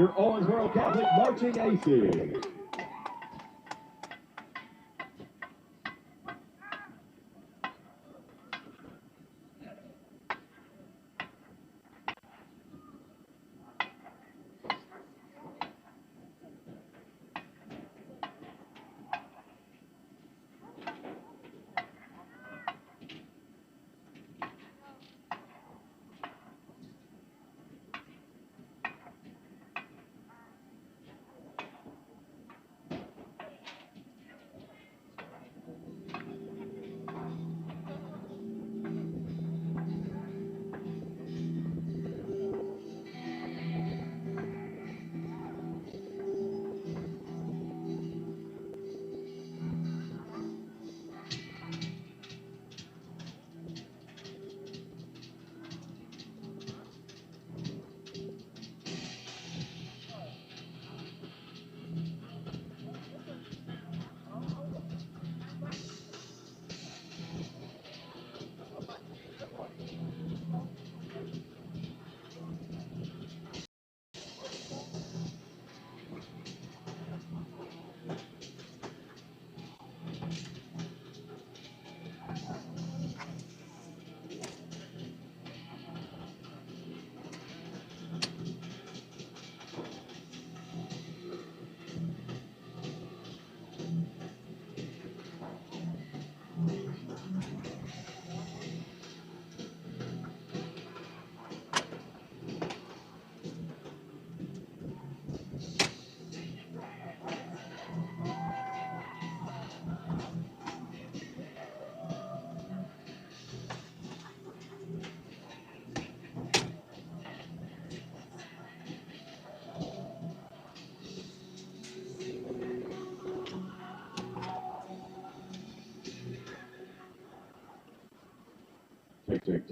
your Owensboro Catholic marching aces. Check.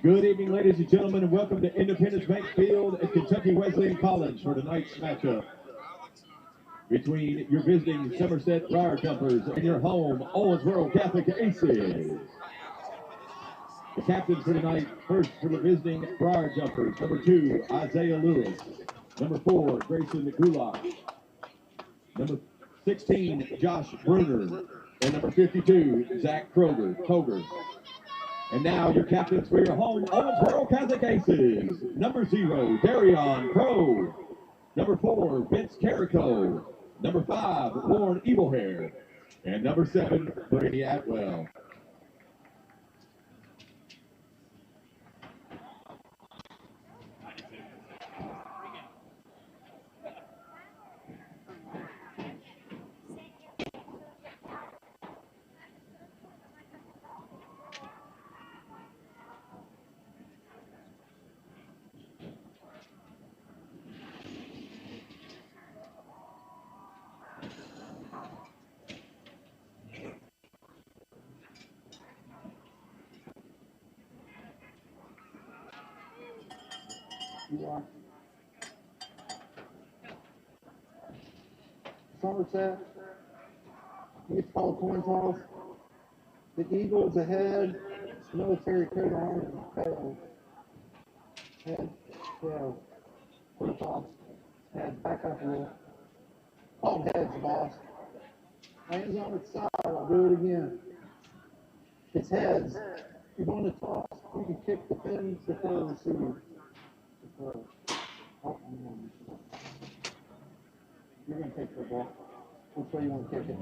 Good evening, ladies and gentlemen, and welcome to Independence Bank Field at Kentucky Wesleyan College for tonight's matchup between your visiting Somerset Briar Jumpers and your home Owensboro Catholic Aces. The captains for tonight, first for the visiting Briar Jumpers, number 2, Isaiah Lewis. Number 4, Grayson Gulak. Number 16, Josh Bruner. And number 52, Zach Koger. And now your captains for your home Owensboro Catholic Aces. Number 0, Darion Crow. Number 4, Vince Carrico. Number 5, Lauren Evilhair. And number 7, Brady Atwell. Somerset, he gets called coin toss. The Eagles ahead, military coat on and tail. Head, tail, coin toss. Head, back up a little. Called heads, boss. Hands on its side, I'll do it again. It's heads. You're going to toss. You can kick the pins before receive. You're going to take the ball. Which way you want to kick it?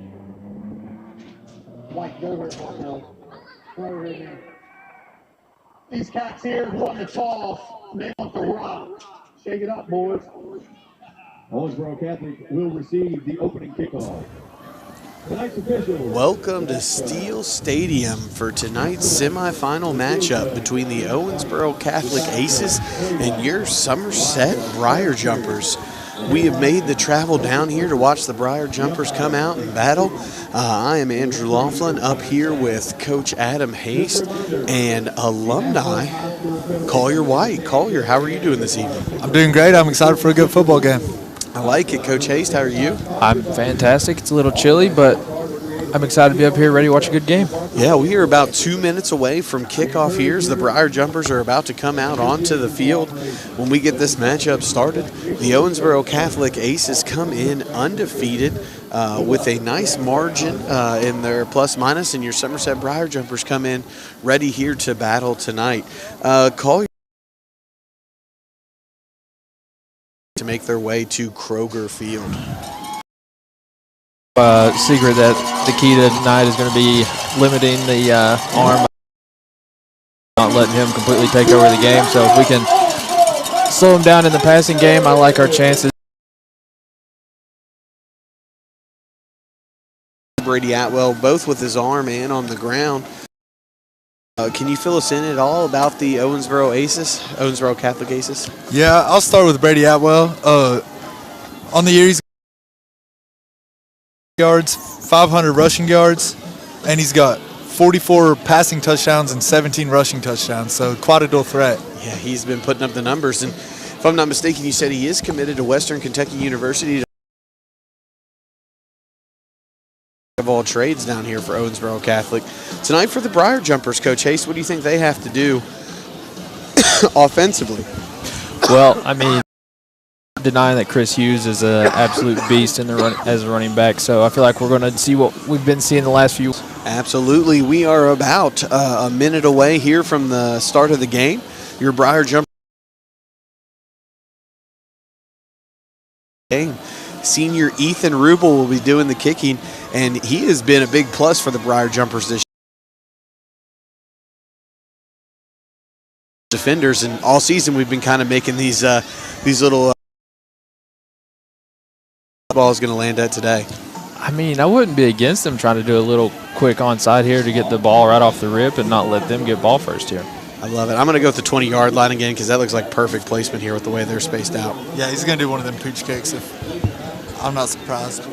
White, go over it, Marcel. Go over it again. These cats here want to toss. They want the rock. Shake it up, boys. Owensboro Catholic will receive the opening kickoff. Tonight's official. Welcome to Steel Stadium for tonight's semifinal matchup between the Owensboro Catholic Aces and your Somerset Briar Jumpers. We have made the travel down here to watch the Briar Jumpers come out and battle. I am Andrew Laughlin up here with Coach Adam Haste and alumni Collier White. Collier, how are you doing this evening? I'm doing great. I'm excited for a good football game. I like it. Coach Haste, how are you? I'm fantastic. It's a little chilly, but I'm excited to be up here ready to watch a good game. Yeah, we are about 2 minutes away from kickoff here as the Briar Jumpers are about to come out onto the field. When we get this matchup started, the Owensboro Catholic Aces come in undefeated with a nice margin in their plus-minus, and your Somerset Briar Jumpers come in ready here to battle tonight. Call to make their way to Kroger Field. Secret that the key to tonight is going to be limiting the arm, not letting him completely take over the game. So if we can slow him down in the passing game, I like our chances. Brady Atwell, both with his arm and on the ground. Can you fill us in at all about the Owensboro Catholic Aces? Yeah, I'll start with Brady Atwell. On the year, he's yards, 500 rushing yards, and he's got 44 passing touchdowns and 17 rushing touchdowns, so quite a dual threat. Yeah, he's been putting up the numbers, and if I'm not mistaken, you said he is committed to Western Kentucky University of all trades down here for Owensboro Catholic. Tonight for the Briar Jumpers, Coach Haste, what do you think they have to do offensively? Well, I mean, denying that Chris Hughes is an absolute beast in the run as a running back, so I feel like we're going to see what we've been seeing the last few. Absolutely, we are about a minute away here from the start of the game. Your Briar Jumpers game. Senior Ethan Rubel will be doing the kicking, and he has been a big plus for the Briar Jumpers this year. Defenders, and all season we've been kind of making these little ball is going to land at today. I mean, I wouldn't be against them trying to do a little quick onside here to get the ball right off the rip and not let them get ball first here. I love it. I'm going to go with the 20-yard line again because that looks like perfect placement here with the way they're spaced out. Yeah, he's going to do one of them pooch kicks. I'm not surprised.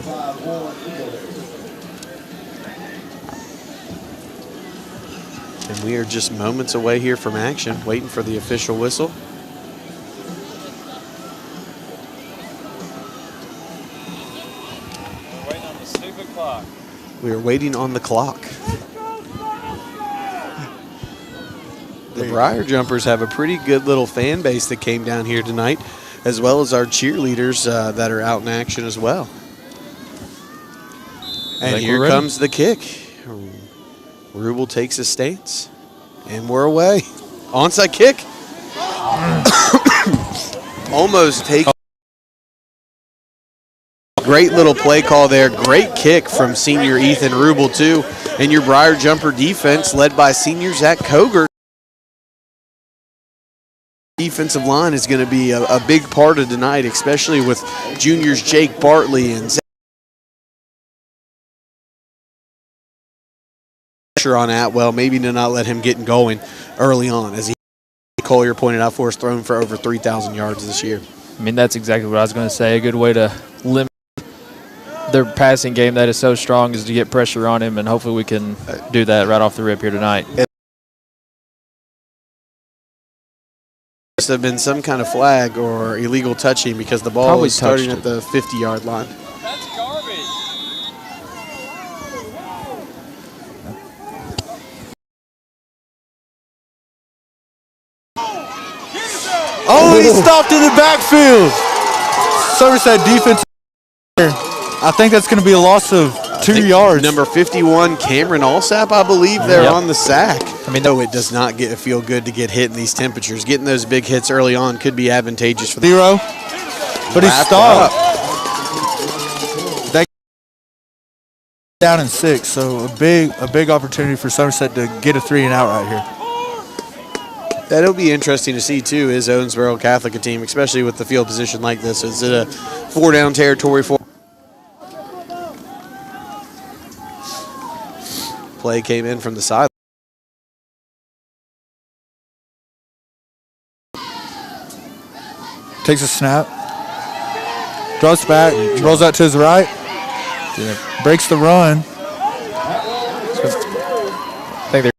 And we are just moments away here from action, waiting for the official whistle. We're waiting on the stupid clock. We are waiting on the clock. The Briar Jumpers have a pretty good little fan base that came down here tonight, as well as our cheerleaders that are out in action as well. And here comes the kick. Rubel takes a stance, and we're away. Onside kick. Almost take. Great little play call there. Great kick from senior Ethan Rubel, too. And your Briar Jumper defense led by senior Zach Koger. Defensive line is going to be a big part of tonight, especially with juniors Jake Bartley and Zach. Pressure on Atwell, maybe to not let him get going early on, as Collier pointed out for us, thrown for over 3,000 yards this year. I mean, that's exactly what I was going to say. A good way to limit their passing game that is so strong is to get pressure on him, and hopefully we can do that right off the rip here tonight. Must have been some kind of flag or illegal touching because the ball Probably was starting touched at the 50-yard line. That's garbage. Oh, he stopped in the backfield. Somerset defense. I think that's going to be a loss of 2 yards. Number 51, Cameron Alsap, I believe, they're Yep. on the sack. I mean, No, it does not feel good to get hit in these temperatures. Getting those big hits early on could be advantageous for the 0, but he Wrapped stopped. That down in 6, so a big opportunity for Somerset to get a 3 and out right here. That'll be interesting to see, too, is Owensboro Catholic a team, especially with the field position like this. Is it a 4-down territory for? Play came in from the side. Takes a snap. Draws back. Rolls out to his right. Breaks the run. I think they're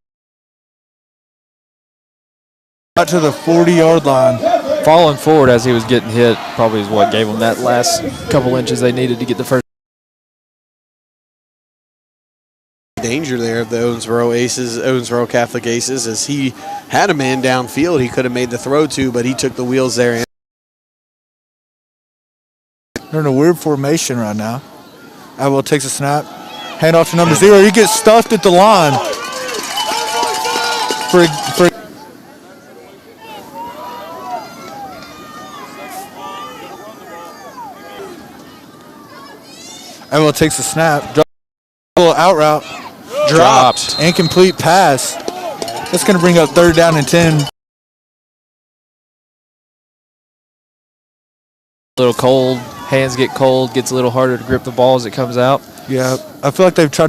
Out to the 40-yard line. falling forward as he was getting hit. Probably is what gave them that last couple inches they needed to get the first. Danger there of the Owensboro Catholic Aces, as he had a man downfield he could have made the throw to, but he took the wheels there. They're in a weird formation right now. Atwell takes a snap. Hand off to number 0. He gets stuffed at the line. For Atwell takes a snap. Out route. Dropped. Incomplete pass. That's going to bring up 3rd down and 10. A little cold, hands get cold, gets a little harder to grip the ball as it comes out. Yeah, I feel like they've tried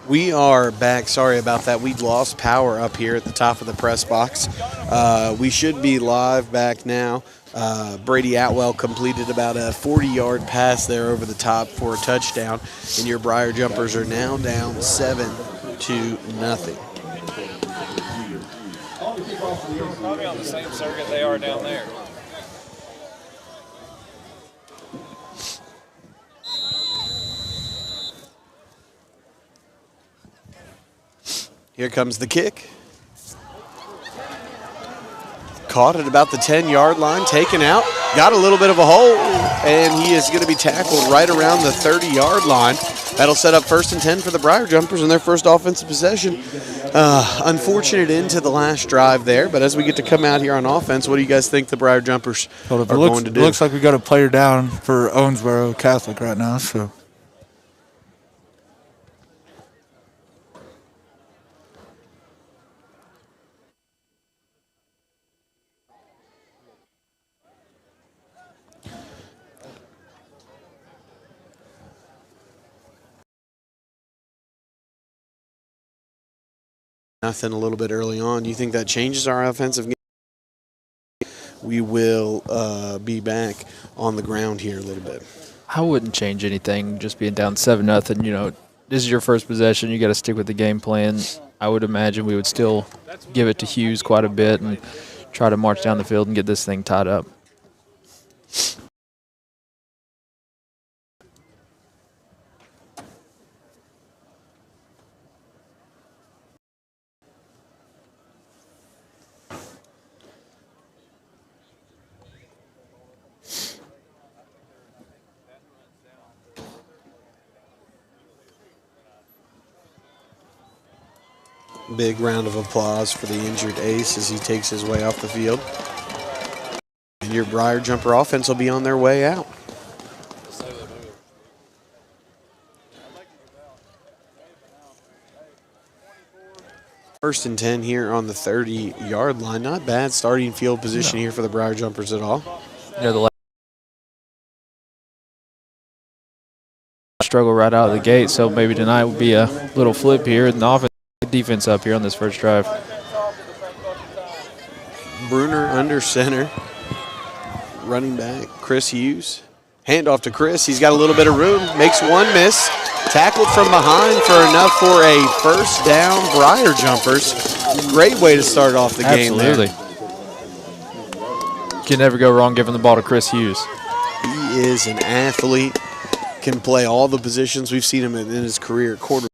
We are back. Sorry about that. We lost power up here at the top of the press box. We should be live back now. Brady Atwell completed about a 40-yard pass there over the top for a touchdown, and your Briar Jumpers are now down 7-0. Probably on the same circuit they are down there. Here comes the kick. Caught at about the 10-yard line, taken out, got a little bit of a hole, and he is going to be tackled right around the 30-yard line. That'll set up 1st and 10 for the Briar Jumpers in their first offensive possession. Unfortunate end to the last drive there, but as we get to come out here on offense, what do you guys think the Briar Jumpers are going to do? It looks like we got a player down for Owensboro Catholic right now, so. Nothing a little bit early on. Do you think that changes our offensive game? We will be back on the ground here a little bit. I wouldn't change anything, just being down 7-0. You know, this is your first possession. You got to stick with the game plan. I would imagine we would still give it to Hughes quite a bit and try to march down the field and get this thing tied up. Big round of applause for the injured ace as he takes his way off the field. And your Briar Jumper offense will be on their way out. First and 10 here on the 30-yard line. Not bad starting field position here for the Briar Jumpers at all. You know, the struggle right out of the gate, so maybe tonight would be a little flip here in the offense. Defense up here on this first drive. Bruner under center. Running back, Chris Hughes. Handoff to Chris. He's got a little bit of room. Makes one miss. Tackled from behind for enough for a first down. Briar Jumpers. Great way to start off the game there. Absolutely. Can never go wrong giving the ball to Chris Hughes. He is an athlete. Can play all the positions. We've seen him in his career. Quarterback,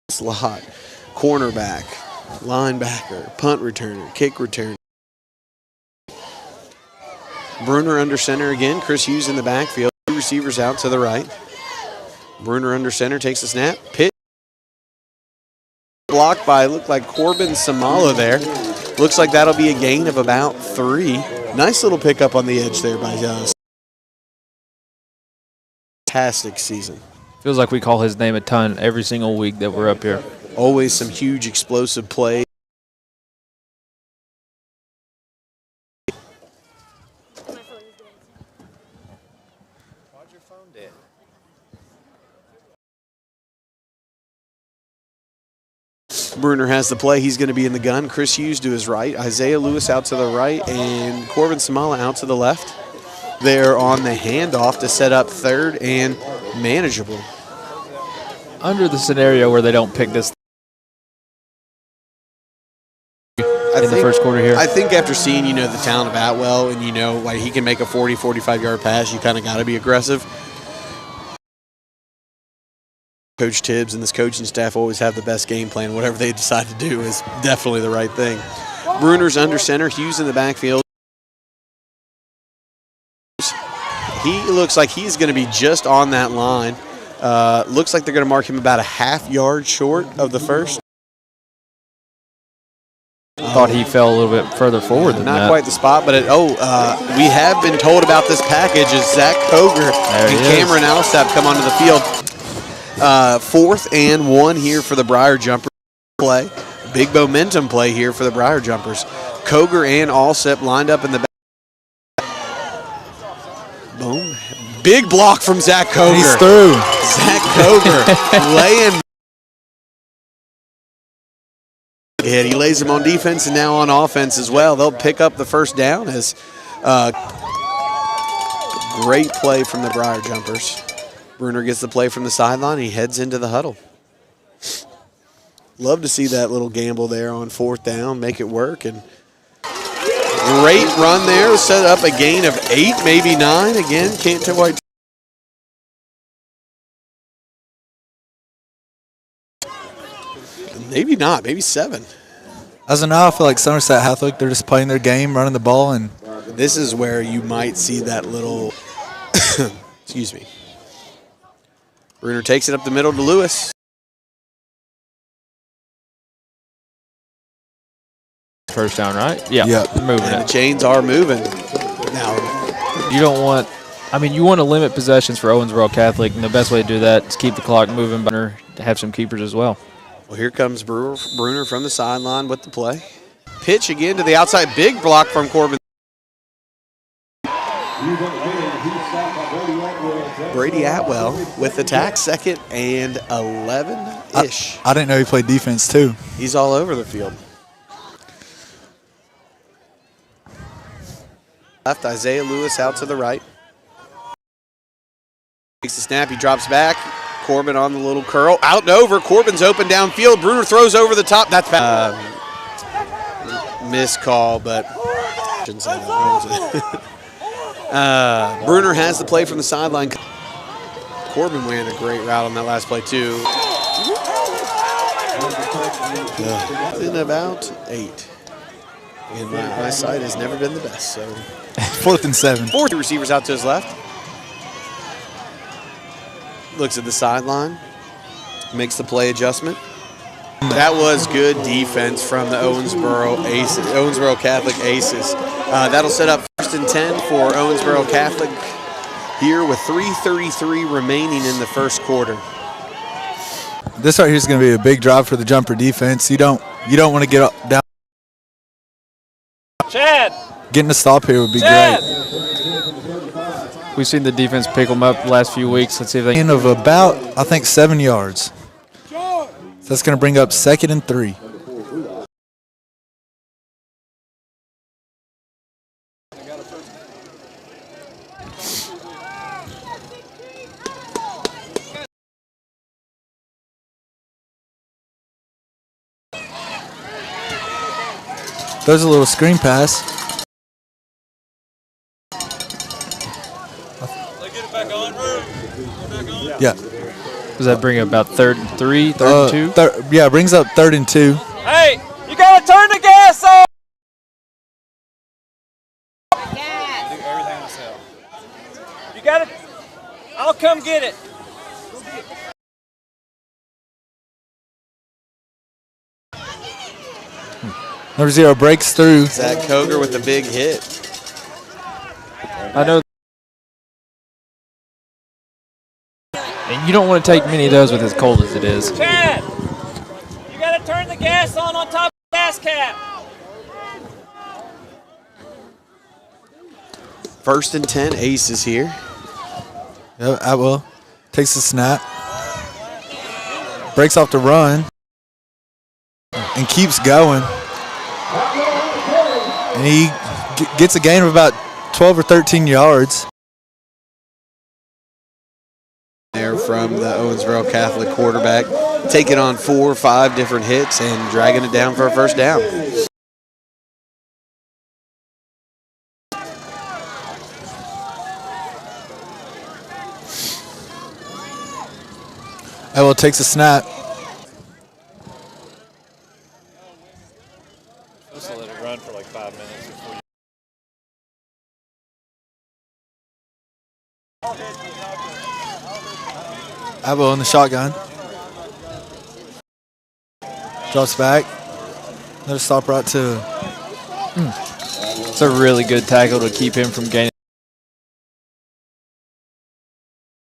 slot, cornerback, linebacker, punt returner, kick returner. Bruner under center again. Chris Hughes in the backfield. Two receivers out to the right. Bruner under center takes the snap. Pitch. Blocked by, looked like Corbin Samala there. Looks like that'll be a gain of about 3. Nice little pickup on the edge there by fantastic season. Feels like we call his name a ton every single week that we're up here. Always some huge explosive plays. Bruner has the play. He's going to be in the gun. Chris Hughes to his right. Isaiah Lewis out to the right. And Corbin Samala out to the left. They're on the handoff to set up 3rd and manageable. Under the scenario where they don't pick this in the first quarter here. I think after seeing, the talent of Atwell and, like he can make a 40, 45-yard pass, you kind of got to be aggressive. Coach Tibbs and this coaching staff always have the best game plan. Whatever they decide to do is definitely the right thing. Bruner's under center. Hughes in the backfield. He looks like he's going to be just on that line. Looks like they're going to mark him about a half-yard short of the first. Thought he fell a little bit further forward than that. Not quite the spot, but we have been told about this package as Zach Koger and Cameron Alsap come onto the field. 4th and 1 here for the Briar Jumpers play. Big momentum play here for the Briar Jumpers. Koger and Alsap lined up in the back. Boom. Big block from Zach Koger. He's through. Zach Coger laying hit. He lays him on defense and now on offense as well. They'll pick up the first down as great play from the Briar Jumpers. Bruner gets the play from the sideline. He heads into the huddle. Love to see that little gamble there on 4th down, make it work. And great run there, set up a gain of 8, maybe 9. Again, can't tell why. Maybe not, maybe 7. As of now, I feel like Somerset Catholic, they're just playing their game, running the ball. And this is where you might see that little, excuse me. Bruner takes it up the middle to Lewis. First down, right? Yeah. Moving And it. the chains are moving. Now, You don't want, I mean, you want to limit possessions for Owensboro Catholic, and the best way to do that is keep the clock moving, but to have some keepers as well. well, here comes Bruner from the sideline with the play. Pitch again to the outside. Big block from Corbin. Brady Atwell with the tack, 2nd and 11-ish. I didn't know he played defense too. He's all over the field. Left, Isaiah Lewis out to the right. Takes the snap, he drops back. Corbin on the little curl, out and over. Corbin's open downfield. Bruner throws over the top. That's missed call, but shouldn't say that. Bruner has the play from the sideline. Corbin ran a great route on that last play too. In about 8. And my side has never been the best, so. 4th and 7. 4 receivers out to his left. Looks at the sideline. Makes the play adjustment. That was good defense from the Owensboro Aces, Owensboro Catholic Aces. That'll set up 1st and 10 for Owensboro Catholic here with 3:33 remaining in the first quarter. This right here is going to be a big drive for the jumper defense. You don't want to get up, down. Chad! Getting a stop here would be Chad! great. We've seen the defense pick them up the last few weeks. Let's see if they can. Of about, I think, 7 yards. So that's going to bring up 2nd and 3. There's a little screen pass. Yeah. Does that bring it about 3rd and 3, 3rd and 2? Yeah, brings up 3rd and 2. Hey, you gotta turn the gas on! Do everything myself. You gotta, I'll come get it. Number 0 breaks through. Zach Coger with the big hit. I know. And you don't want to take many of those with as cold as it is. Chad, you gotta turn the gas on top of the gas cap. 1st and 10, Aces here. Yep, Atwell takes the snap. Breaks off the run. And keeps going. And he gets a gain of about 12 or 13 yards. There from the Owensboro Catholic quarterback, taking on 4 or 5 different hits and dragging it down for a first down. Atwell takes a snap. Supposed to let it run for like 5 minutes before you. Atwell in the shotgun. Drops back. Another stop right to. It's a really good tackle to keep him from gaining.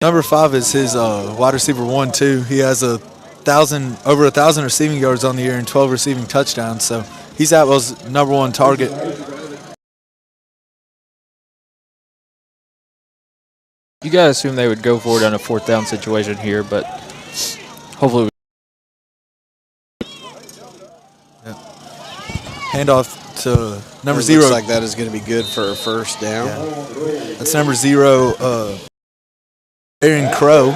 Number 5 is his wide receiver 1-2. He has over 1,000 receiving yards on the year and 12 receiving touchdowns. So he's Atwell's number 1 target. You got to assume they would go for it on a 4th down situation here, but hopefully. Handoff to number 0. Looks like that is going to be good for a first down. Yeah. That's number 0, Aaron Crow.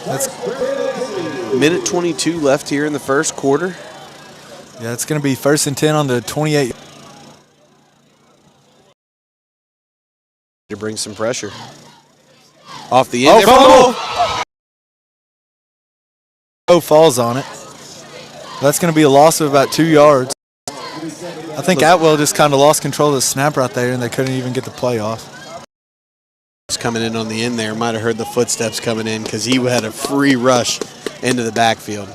That's minute 22 left here in the first quarter. Yeah, it's going to be 1st and 10 on the 28. To bring some pressure. Off the end. Oh, falls on it. That's going to be a loss of about 2 yards. I think Atwell just kind of lost control of the snap right there, and they couldn't even get the play off. Coming in on the end there. Might have heard the footsteps coming in because he had a free rush into the backfield.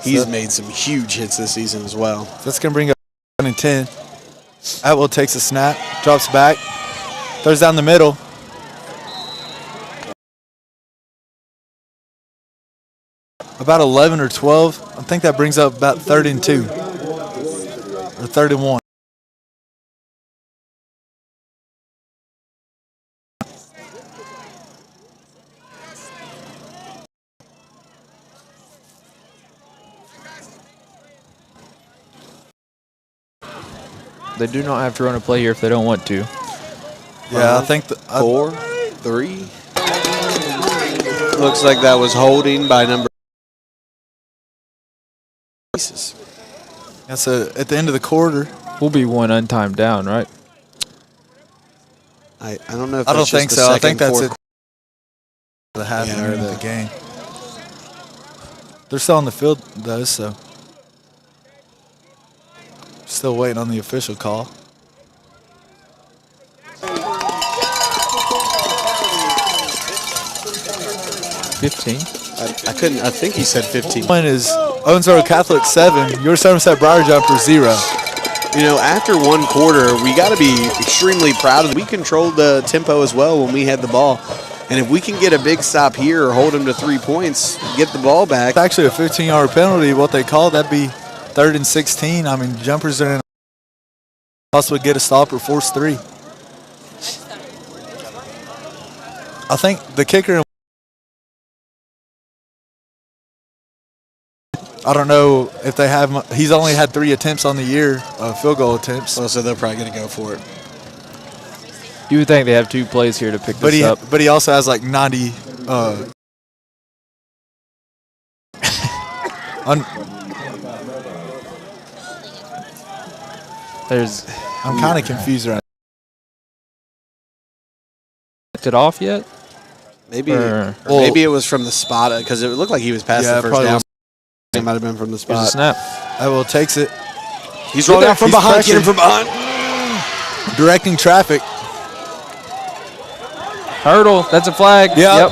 He's made some huge hits this season as well. That's going to bring up 1 and 10. Atwell takes a snap, drops back, throws down the middle. About 11 or 12. I think that brings up about 3rd and 2 or 3rd and 1. They do not have to run a play here if they don't want to. Yeah, I think 4, 3. Looks like that was holding by number. That's at the end of the quarter. We'll be 1 untimed down, right? I don't know if I don't that's just think the so. I second, think that's fourth. it. The half of the game. They're still on the field though, so still waiting on the official call. I think he said 15. One is Owensboro Catholic 7, your Somerset Briar Jumper 0. You know, after 1 quarter, we got to be extremely proud of it. We controlled the tempo as well when we had the ball. And if we can get a big stop here or hold them to 3 points, get the ball back. It's actually a 15-yard penalty. What they call that'd be 3rd and 16. I mean, jumpers are in possibly get a stop or force 3. I think the kicker. I don't know if they have. He's only had 3 attempts on the year, field goal attempts. Well, so they're probably going to go for it. You would think they have 2 plays here to pick this up. But he also has like 90. I'm kind of confused right now. It off yet? Maybe maybe it was from the spot because it looked like he was past the first down. It might have been from the spot. Here's a snap. Atwell takes it. He's rolling out from behind. Get him from behind. Directing traffic. Hurdle. That's a flag. Yep.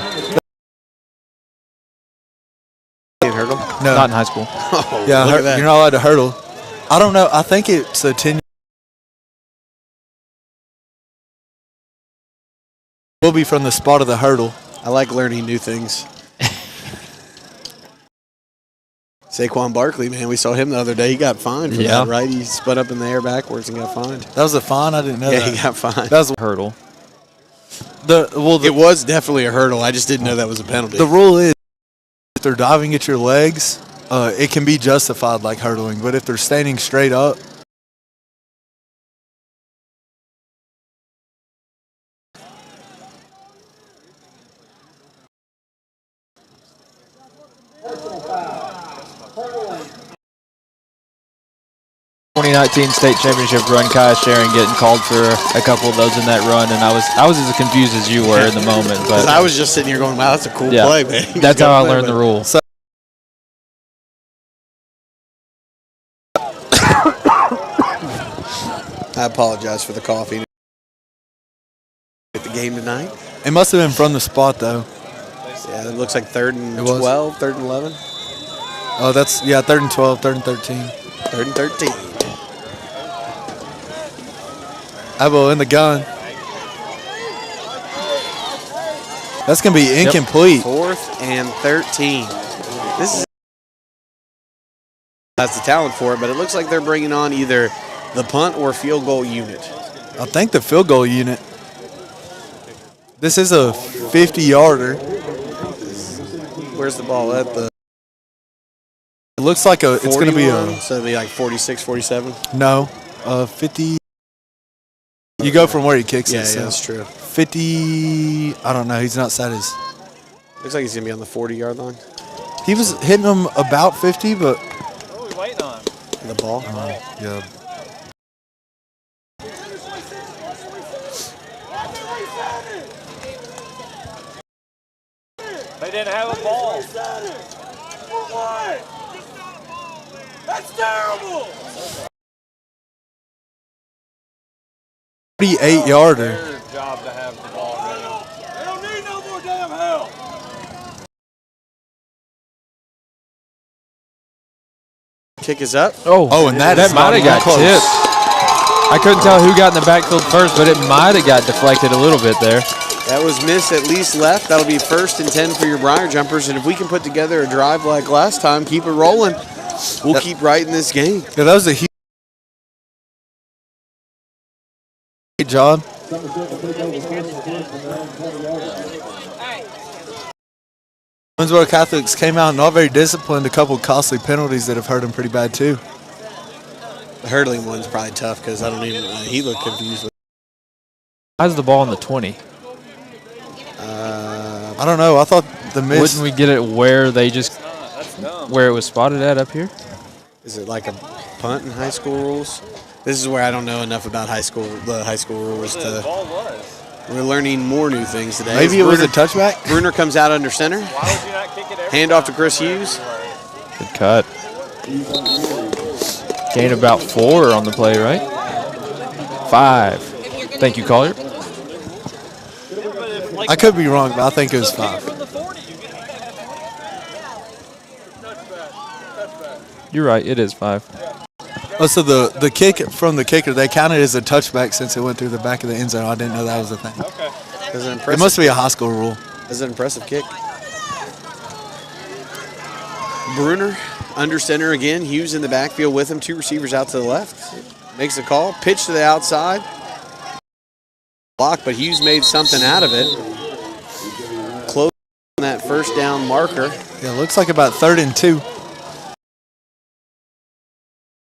Hurdle? No. Not in high school. Oh, yeah, look at that. you're not allowed to hurdle. I don't know. I think it's a 10. Will be from the spot of the hurdle. I like learning new things. Saquon Barkley, man, we saw him the other day. He got fined for that, right? He spun up in the air backwards and got fined. That was a fine? I didn't know that. Yeah, he got fined. That was a hurdle. It was definitely a hurdle. I just didn't know that was a penalty. The rule is if they're diving at your legs, it can be justified like hurdling. But if they're standing straight up, State championship run, Kai Sharon getting called for a couple of those in that run, and I was as confused as you were in the moment. But I was just sitting here going, "Wow, that's a cool play, man." That's how I learned the rule. So I apologize for the coffee. At the game tonight, it must have been from the spot though. Yeah, it looks like 3rd and 12, 3rd and 11. Oh, that's 3rd and 12, 3rd and 13. 3rd and 13. Abo in the gun. That's going to be incomplete. 4th and 13. This is has the talent for it, but it looks like they're bringing on either the punt or field goal unit. I think the field goal unit. This is a 50-yarder. Where's the ball at? It looks like it's going to be a. So it'll be like 46, 47? No, 50. You go from where he kicks it. Yeah, So that's true. 50. I don't know. He's not set his. Looks like he's going to be on the 40-yard line. He was hitting them about 50, but. What are we waiting on? The ball? Yeah. They didn't have a ball. That's terrible. 48-yarder. Their job to have the ball ready. They don't need no more damn help. Kick is up. Oh, and that might have got close. tipped. I couldn't tell who got in the backfield first, but it might have got deflected a little bit there. That was missed at least left. That'll be 1st and 10 for your Briar Jumpers. And if we can put together a drive like last time, keep it rolling, we'll keep right in this game. Yeah, that was a huge job. Owensboro Catholics came out not very disciplined. A couple costly penalties that have hurt them pretty bad too. The hurdling one's probably tough because I don't even. He looked confused. How's the ball on the 20? I don't know. I thought the miss. Wouldn't we get it where they just where it was spotted at up here? Is it like a punt in high school rules? This is where I don't know enough about the high school rules. We're learning more new things today. Maybe it was a touchback. Bruner comes out under center. Why would you not kick it every Hand off to Chris Hughes. Good cut. Gain about 4 on the play, right? 5. Thank you, Collier. I could be wrong, but I think it was 5. You're right. It is 5. Oh, so the kick from the kicker, they counted as a touchback since it went through the back of the end zone. I didn't know that was a thing. Okay. It must be a high school rule. That's an impressive kick. Bruner under center again. Hughes in the backfield with him. 2 receivers out to the left. Makes the call. Pitch to the outside. Block, but Hughes made something out of it. Close on that 1st down marker. Yeah, it looks like about 3rd and 2.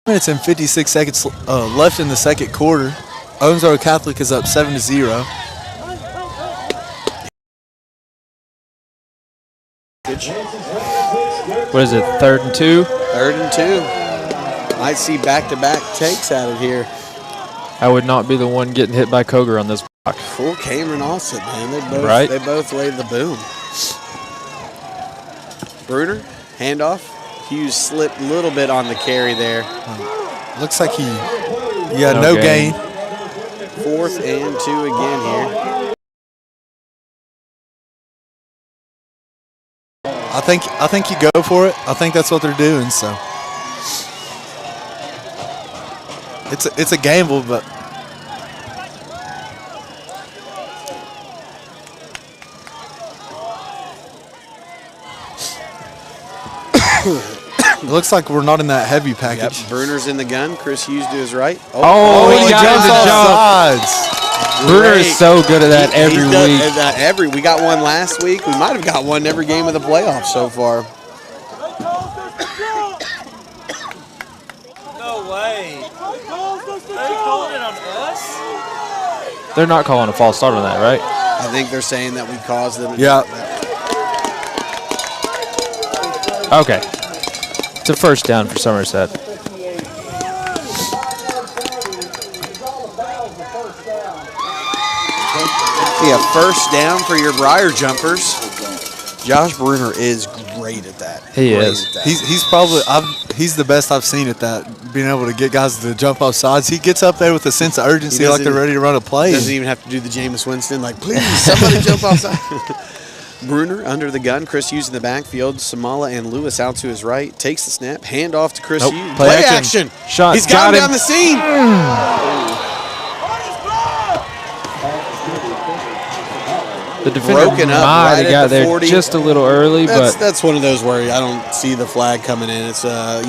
Minutes and 56 seconds left in the 2nd quarter. Owensboro Catholic is up 7-0. What is it? 3rd and 2? 3rd and 2. Might see back-to-back takes out of here. I would not be the one getting hit by Koger on this block. Full Cameron Offset, man. They both laid the boom. Bruner, handoff. Hughes slipped a little bit on the carry there. Looks like no gain. 4th and 2 again here. I think you go for it. I think that's what they're doing. So it's a gamble, but it looks like we're not in that heavy package. Yep, Bruner's in the gun. Chris Hughes to his right. He got the jump. Bruner is so good at that every week. We got one last week. We might have got one every game of the playoffs so far. No way. They called it on us? They're not calling a false start on that, right? I think they're saying that we caused them. Yeah. Okay. It's a 1st down for Somerset. Yeah, 1st down for your Briar Jumpers. Josh Bruner is great at that. He is. He's the best I've seen at that. Being able to get guys to jump off sides. He gets up there with a sense of urgency, like they're ready to run a play. Doesn't even have to do the Jameis Winston, like, please, somebody jump off side. Bruner under the gun. Chris Hughes in the backfield. Samala and Lewis out to his right. Takes the snap. Hand off to Chris Hughes. Play action. Shot. He's got him down the seam. The defender Broken up might right have got at the there 40. just a little early, but that's one of those where I don't see the flag coming in. It's a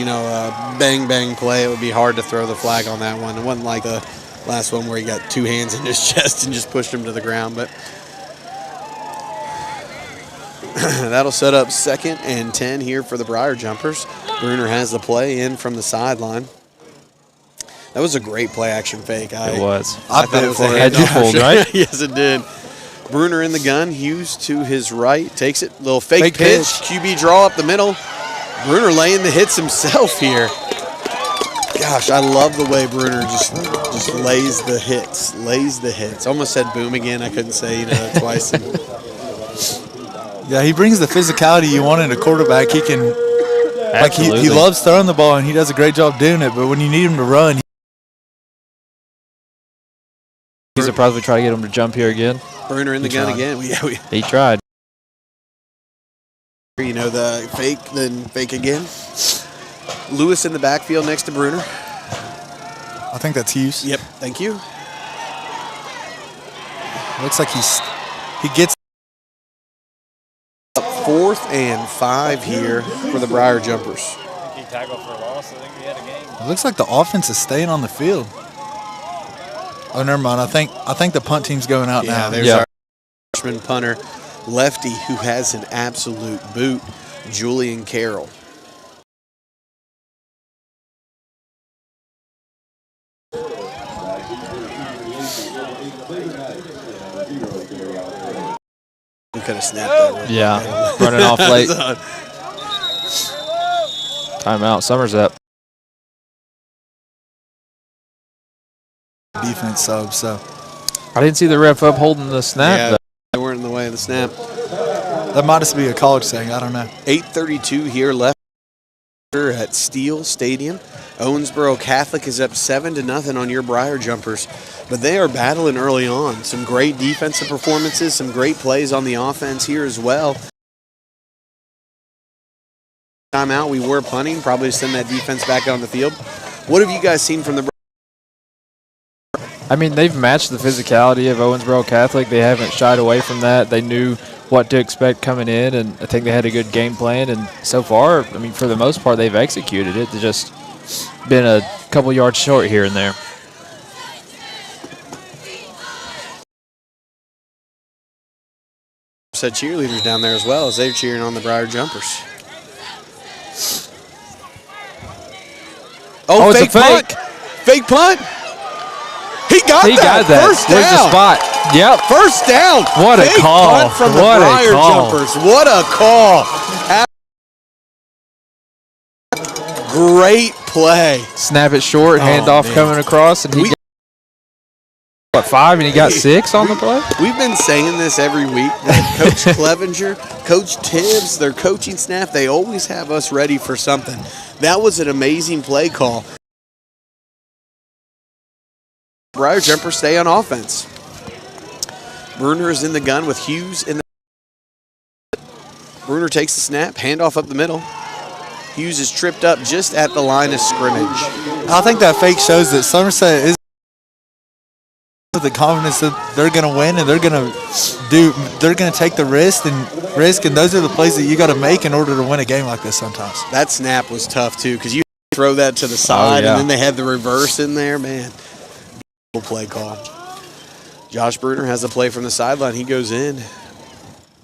bang bang play. It would be hard to throw the flag on that one. It wasn't like the last one where he got 2 hands in his chest and just pushed him to the ground. But that'll set up 2nd and 10 here for the Briar Jumpers. Bruner has the play in from the sideline. That was a great play action fake. It was. I thought it was a Had you fooled, right? Yes, it did. Bruner in the gun. Hughes to his right. Takes it. Little fake pitch. QB draw up the middle. Bruner laying the hits himself here. Gosh, I love the way Bruner just lays the hits. Lays the hits. Almost said boom again. I couldn't say it twice. Yeah, he brings the physicality you want in a quarterback. He can, like he loves throwing the ball, and he does a great job doing it. But when you need him to run, he's surprised we try to get him to jump here again. Bruner in the gun again. He tried. You know, the fake, then fake again. Lewis in the backfield next to Bruner. I think that's Hughes. Yep, thank you. Looks like he gets 4th and 5 here for the Briar Jumpers. He tackled for a loss. I think we had a game. It looks like the offense is staying on the field. Oh, never mind. I think the punt team's going out now. There's our freshman punter, lefty, who has an absolute boot, Julian Carroll. We could have snapped that one. Yeah, running off late. Timeout, Somerset. Defense sub, so. I didn't see the ref up holding the snap. Yeah, they weren't in the way of the snap. That might just be a college thing. I don't know. 8:32 here left at Steele Stadium. Owensboro Catholic is up 7-0 on your Briar Jumpers, but they are battling early on. Some great defensive performances, some great plays on the offense here as well. Timeout, we were punting, probably to send that defense back on the field. What have you guys seen from the? I mean, they've matched the physicality of Owensboro Catholic. They haven't shied away from that. They knew what to expect coming in, and I think they had a good game plan. And so far, I mean, for the most part, they've executed it. They've just been a couple yards short here and there. Said cheerleaders down there as well as they're cheering on the Briar Jumpers. Oh, it's fake a fake. punt. Fake punt. He got that. First down. Where's the spot? Yep. First down. What a fake call. Punt from What the a Briar call. Jumpers. What a call. Great play. Snap it short, handoff coming across, and he got, what, 5, and he got 6 on the play? We've been saying this every week. That Coach Clevenger, Coach Tibbs, their coaching staff, they always have us ready for something. That was an amazing play call. Briar Jumpers stay on offense. Bruner is in the gun with Hughes in the. Bruner takes the snap, handoff up the middle. Hughes is tripped up just at the line of scrimmage. I think that fake shows that Somerset is with the confidence that they're going to win and they're going to take the risk, and those are the plays that you got to make in order to win a game like this sometimes. That snap was tough too because you throw that to the side and then they had the reverse in there, man. Beautiful play call. Josh Bruner has a play from the sideline. He goes in.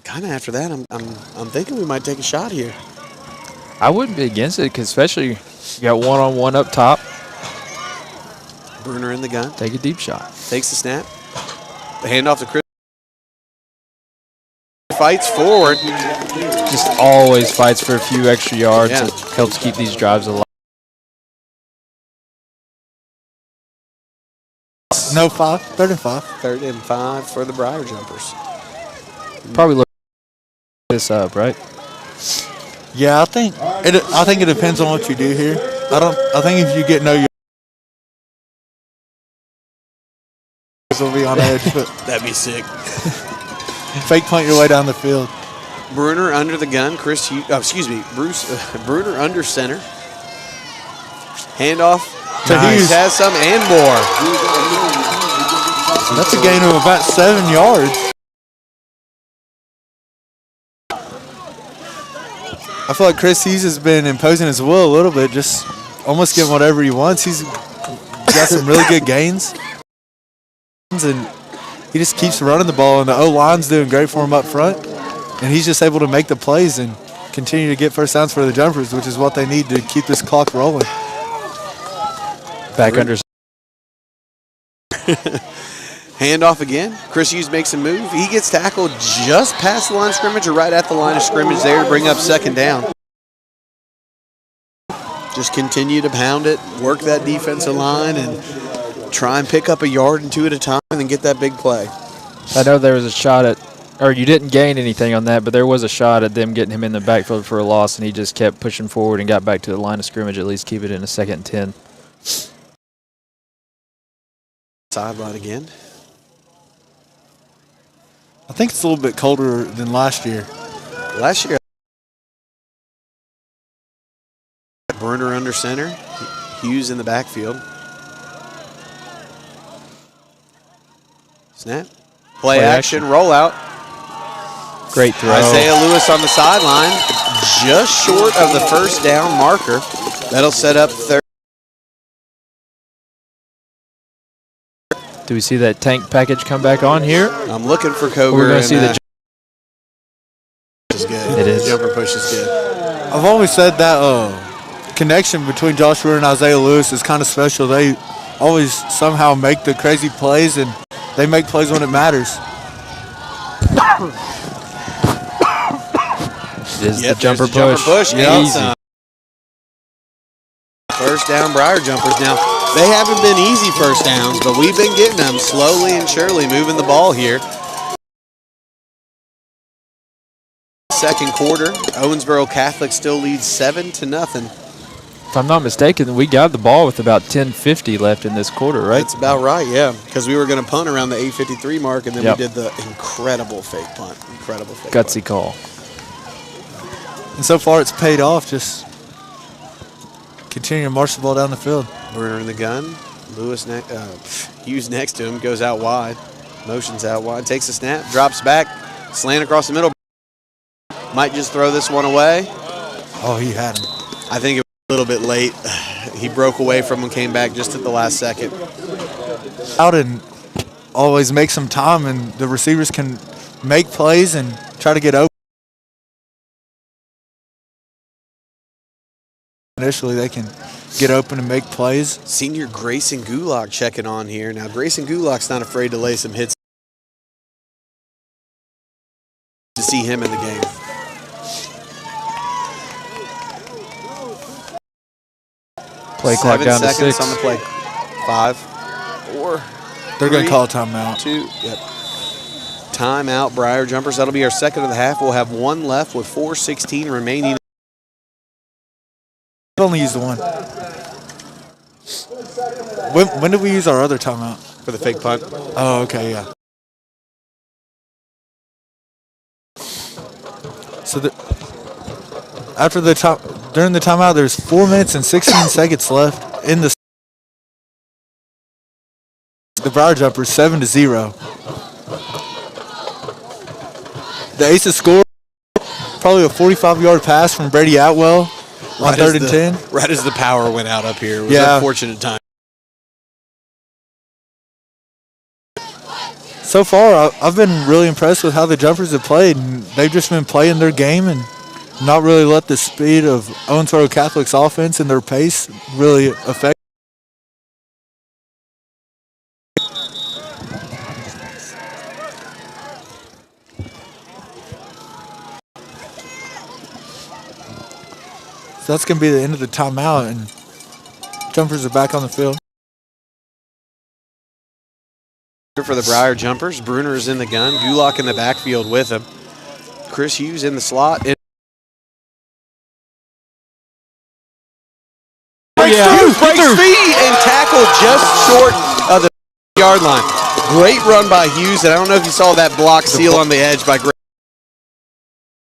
Kind of after that, I'm thinking we might take a shot here. I wouldn't be against it, because especially you got one-on-one up top. Bruner in the gun. Take a deep shot. Takes the snap. The handoff to Chris. Fights forward. Just always fights for a few extra yards. Yeah. It helps keep these drives alive. No 5, 3rd and 5. 3rd and 5 for the Briar Jumpers. Probably look this up, right? Yeah, I think it depends on what you do here. I think if you get no yards, will be on edge. But that'd be sick. Fake punt your way down the field. Bruner under the gun. Bruce. Bruner under center. Handoff to Hughes. Has some and more. That's a gain of about 7 yards. I feel like Chris Hughes has been imposing his will a little bit, just almost getting whatever he wants. He's got some really good gains. and he just keeps running the ball, and the O-line's doing great for him up front, and he's just able to make the plays and continue to get first downs for the Jumpers, which is what they need to keep this clock rolling. Back under. Handoff again. Chris Hughes makes a move. He gets tackled just past the line of scrimmage or right at the line of scrimmage there to bring up second down. Just continue to pound it, work that defensive line, and try and pick up a yard and two at a time and then get that big play. I know there was a shot at, or you didn't gain anything on that, but there was a shot at them getting him in the backfield for a loss, and he just kept pushing forward and got back to the line of scrimmage, at least keep it in a 2nd and 10. Sideline again. I think it's a little bit colder than last year. Last year, Bruner under center, Hughes in the backfield. Snap. Play action, rollout. Great throw. Isaiah Lewis on the sideline, just short of the first down marker. That'll set up third. Do we see that tank package come back on here? I'm looking for Koger. We're going to see the is good. It is. Jumper push is good. I've always said that connection between Josh Brewer and Isaiah Lewis is kind of special. They always somehow make the crazy plays, and they make plays when it matters. Is Yep, the jumper there's the push. Easy. First down Briar Jumpers. Now, they haven't been easy first downs, but we've been getting them slowly and surely moving the ball here. Second quarter, Owensboro Catholic still leads 7-0. If I'm not mistaken, we got the ball with about 10:50 left in this quarter, right? That's about right, yeah, because we were going to punt around the 8:53 mark, and then Yep. we did the incredible fake punt. Incredible fake Gutsy punt. call. And so far it's paid off. Just continue to march the ball down the field. Bruner in the gun. Lewis Hughes next to him, goes out wide. Motions out wide, takes a snap, drops back, slant across the middle. Might just throw this one away. Oh, he had him. I think it was a little bit late. He broke away from him, came back just at the last second. Out and always make some time, and the receivers can make plays and try to get open. Initially, they can get open and make plays. Senior Grayson Gulak checking on here. Now, Grayson Gulak's not afraid to lay some hits to see him in the game. Play clock down to 7 seconds 6. on the play. 5, 4. They're going 3, to call a timeout. 2. Yep. Timeout, Briar Jumpers. That'll be our second of the half. We'll have one left with 4:16 remaining. Only used the one. When did we use our other timeout? For the fake punt. Oh, okay, yeah. So after the during the timeout, there's 4 minutes and 16 seconds left in the Briar Jumpers 7-0. The Aces scored probably a 45-yard pass from Brady Atwell on 3rd and 10. Right as the power went out up here. It was Yeah. unfortunate time. So far, I've been really impressed with how the Jumpers have played, and they've just been playing their game and not really let the speed of Owensboro Catholic's offense and their pace really affect. So that's going to be the end of the timeout, and Jumpers are back on the field. For the Briar Jumpers, Bruner is in the gun, Gulak in the backfield with him. Chris Hughes in the slot. Breaks free and tackled just short of the yard line. Great run by Hughes, and I don't know if you saw that block seal on the edge by Gray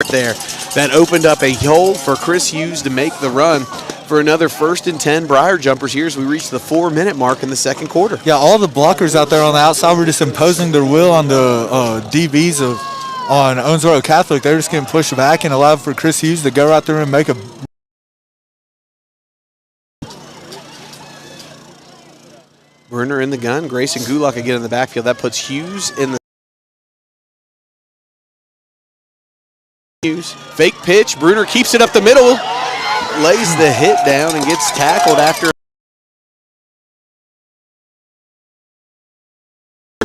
there. That opened up a hole for Chris Hughes to make the run for another 1st and 10 Briar Jumpers here as we reach the 4-minute mark in the second quarter. Yeah, all the blockers out there on the outside were just imposing their will on the DBs on Owensboro Catholic. They're just getting pushed back and allowed for Chris Hughes to go right there and make Bruner in the gun. Grayson Gulak again in the backfield. That puts Hughes in the fake pitch. Bruner keeps it up the middle, lays the hit down and gets tackled after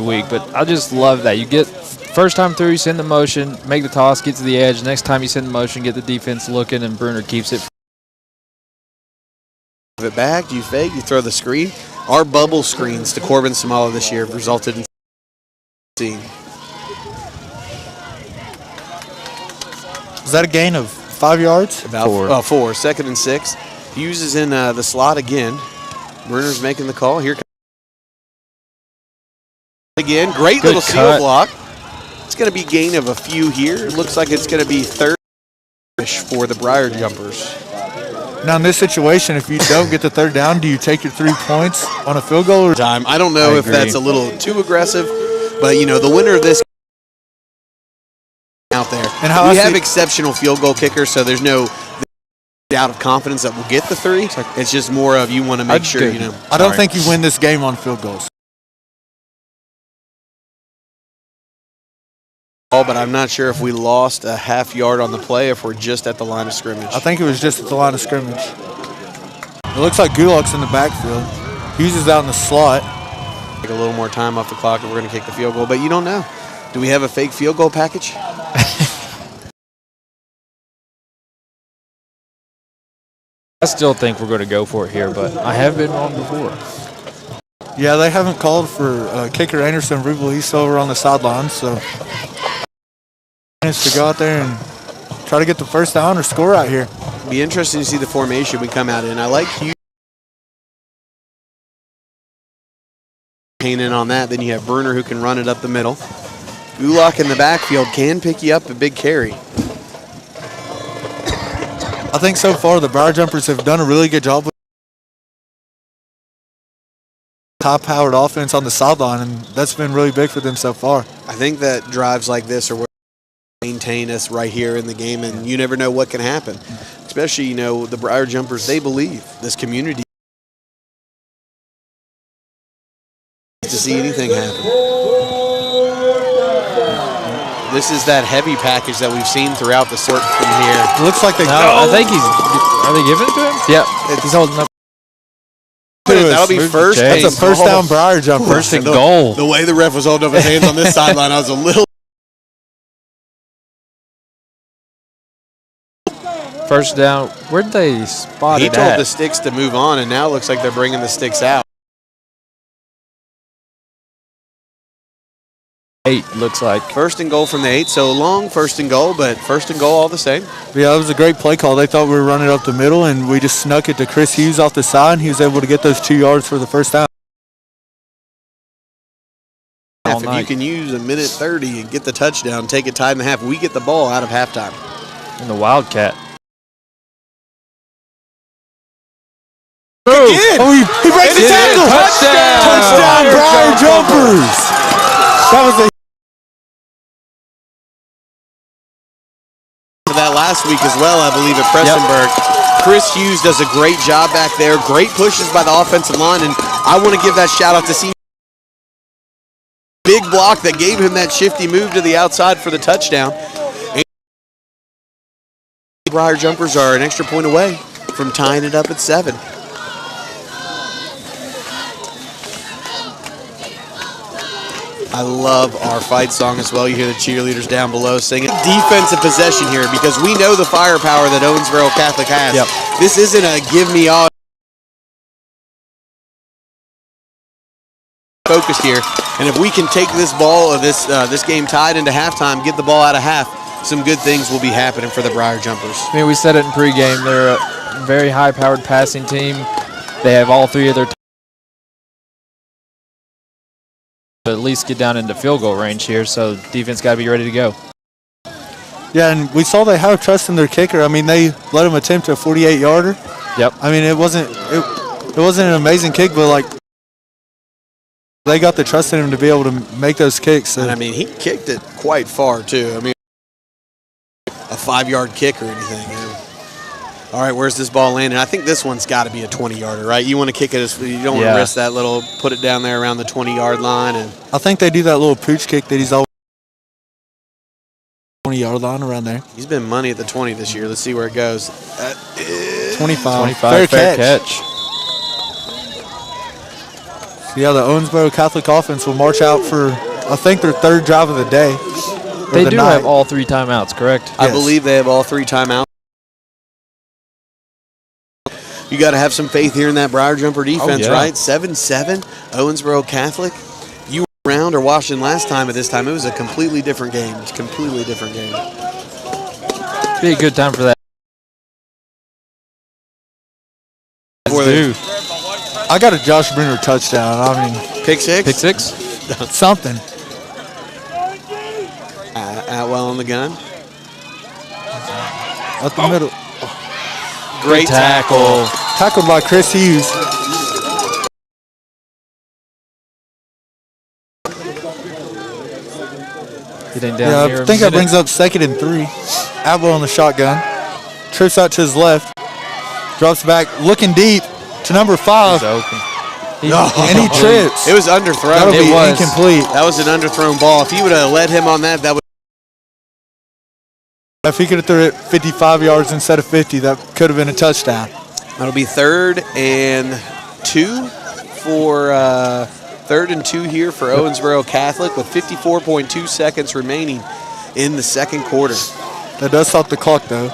week. But I just love that. You get first time through, you send the motion, make the toss, get to the edge. Next time you send the motion, get the defense looking, and Bruner keeps it. Give it back, you fake, you throw the screen. Our bubble screens to Corbin Samala this year have resulted in Is that a gain of 5 yards? about 4. 2nd and 6. Hughes is in the slot again. Bruner's making the call. Here comes again. Great little seal block. It's going to be gain of a few here. It looks like it's going to be third for the Briar Jumpers. Now, in this situation, if you don't get the third down, do you take your 3 points on a field goal? Or time. I don't know if that's a little too aggressive, but, you know, the winner of this out there. And we have exceptional field goal kickers, so there's no doubt of confidence that we'll get the 3. It's just more of you want to make sure, you know. I don't think you win this game on field goals. But I'm not sure if we lost a half yard on the play, if we're just at the line of scrimmage. I think it was just at the line of scrimmage. It looks like Gulak's in the backfield. Hughes is out in the slot. Take a little more time off the clock, and we're going to kick the field goal. But you don't know. Do we have a fake field goal package? I still think we're going to go for it here, but I have been wrong before. Yeah, they haven't called for kicker Anderson Rubel. He's over on the sidelines, so to go out there and try to get the first down or score out here. Be interesting to see the formation we come out in. I like Hughes in on that. Then you have Bruner who can run it up the middle. Gulak in the backfield can pick you up a big carry. I think so far the Briar Jumpers have done a really good job with high-powered offense on the sideline, and that's been really big for them so far. I think that drives like this are what maintain us right here in the game, and you never know what can happen. Especially, you know, the Briar Jumpers, they believe this community to see anything happen. This is that heavy package that we've seen throughout the sort from here. It looks like they I think are they giving it to him? Yep. He's holding up. That'll be first. That's a first down Briar Jumper. First and goal. The way the ref was holding up his hands on this sideline, I was a little. First down. Where did they spot it at? He told the sticks to move on, and now it looks like they're bringing the sticks out. 8 looks like. First and goal from the 8, so long first and goal, but first and goal all the same. Yeah, it was a great play call. They thought we were running up the middle, and we just snuck it to Chris Hughes off the side, and he was able to get those 2 yards for the first down. If you can use a minute 30 and get the touchdown, take it tied in the half, we get the ball out of halftime. And the Wildcat. Again. Oh, he breaks the tackle. Touchdown, Briar Jumpers. That was that last week as well, I believe, at Prestonburg. Yep. Chris Hughes does a great job back there. Great pushes by the offensive line, and I want to give that shout out to see big block that gave him that shifty move to the outside for the touchdown. And Briar Jumpers are an extra point away from tying it up at 7. I love our fight song as well. You hear the cheerleaders down below singing. Defensive possession here because we know the firepower that Owensboro Catholic has. Yep. This isn't a give me all focused here. And if we can take this ball, this game tied into halftime, get the ball out of half, some good things will be happening for the Briar Jumpers. I mean, we said it in pregame. They're a very high-powered passing team. They have all 3 of their at least get down into field goal range here, so defense got to be ready to go. Yeah, and we saw they have trust in their kicker. I mean, they let him attempt a 48-yarder. Yep. I mean, it wasn't an amazing kick, but like they got the trust in him to be able to make those kicks. So. And I mean, he kicked it quite far too. I mean, a 5-yard kick or anything. All right, where's this ball landing? I think this one's got to be a 20-yarder, right? You want to kick it, you don't want to risk that little, put it down there around the 20-yard line. And I think they do that little pooch kick that he's always 20-yard line around there. He's been money at the 20 this year. Let's see where it goes. 25. Fair catch. So yeah, the Owensboro Catholic offense will march out for, I think, their 3rd drive of the day. They do have all 3 timeouts, correct? Yes. I believe they have all 3 timeouts. You got to have some faith here in that Briar Jumper defense, right? 7-7, Owensboro Catholic. You were around or watching last time at this time. It was a completely different game. It's a completely different game. Be a good time for that. Dude, I got a Josh Bruner touchdown. I mean, pick six? Pick six? Something. Atwell on the gun. Up the middle. Great tackle. Tackled by Chris Hughes. Getting down here I think that brings up 2nd and 3. Atwell on the shotgun. Trips out to his left. Drops back, looking deep to number 5. He's open. And he trips. It was underthrown. That'll be incomplete. That was an underthrown ball. If he would have led him on that, that would. If he could have threw it 55 yards instead of 50, that could have been a touchdown. That'll be 3rd and 2 for 3rd and 2 here for Owensboro Catholic with 54.2 seconds remaining in the 2nd quarter. That does stop the clock, though.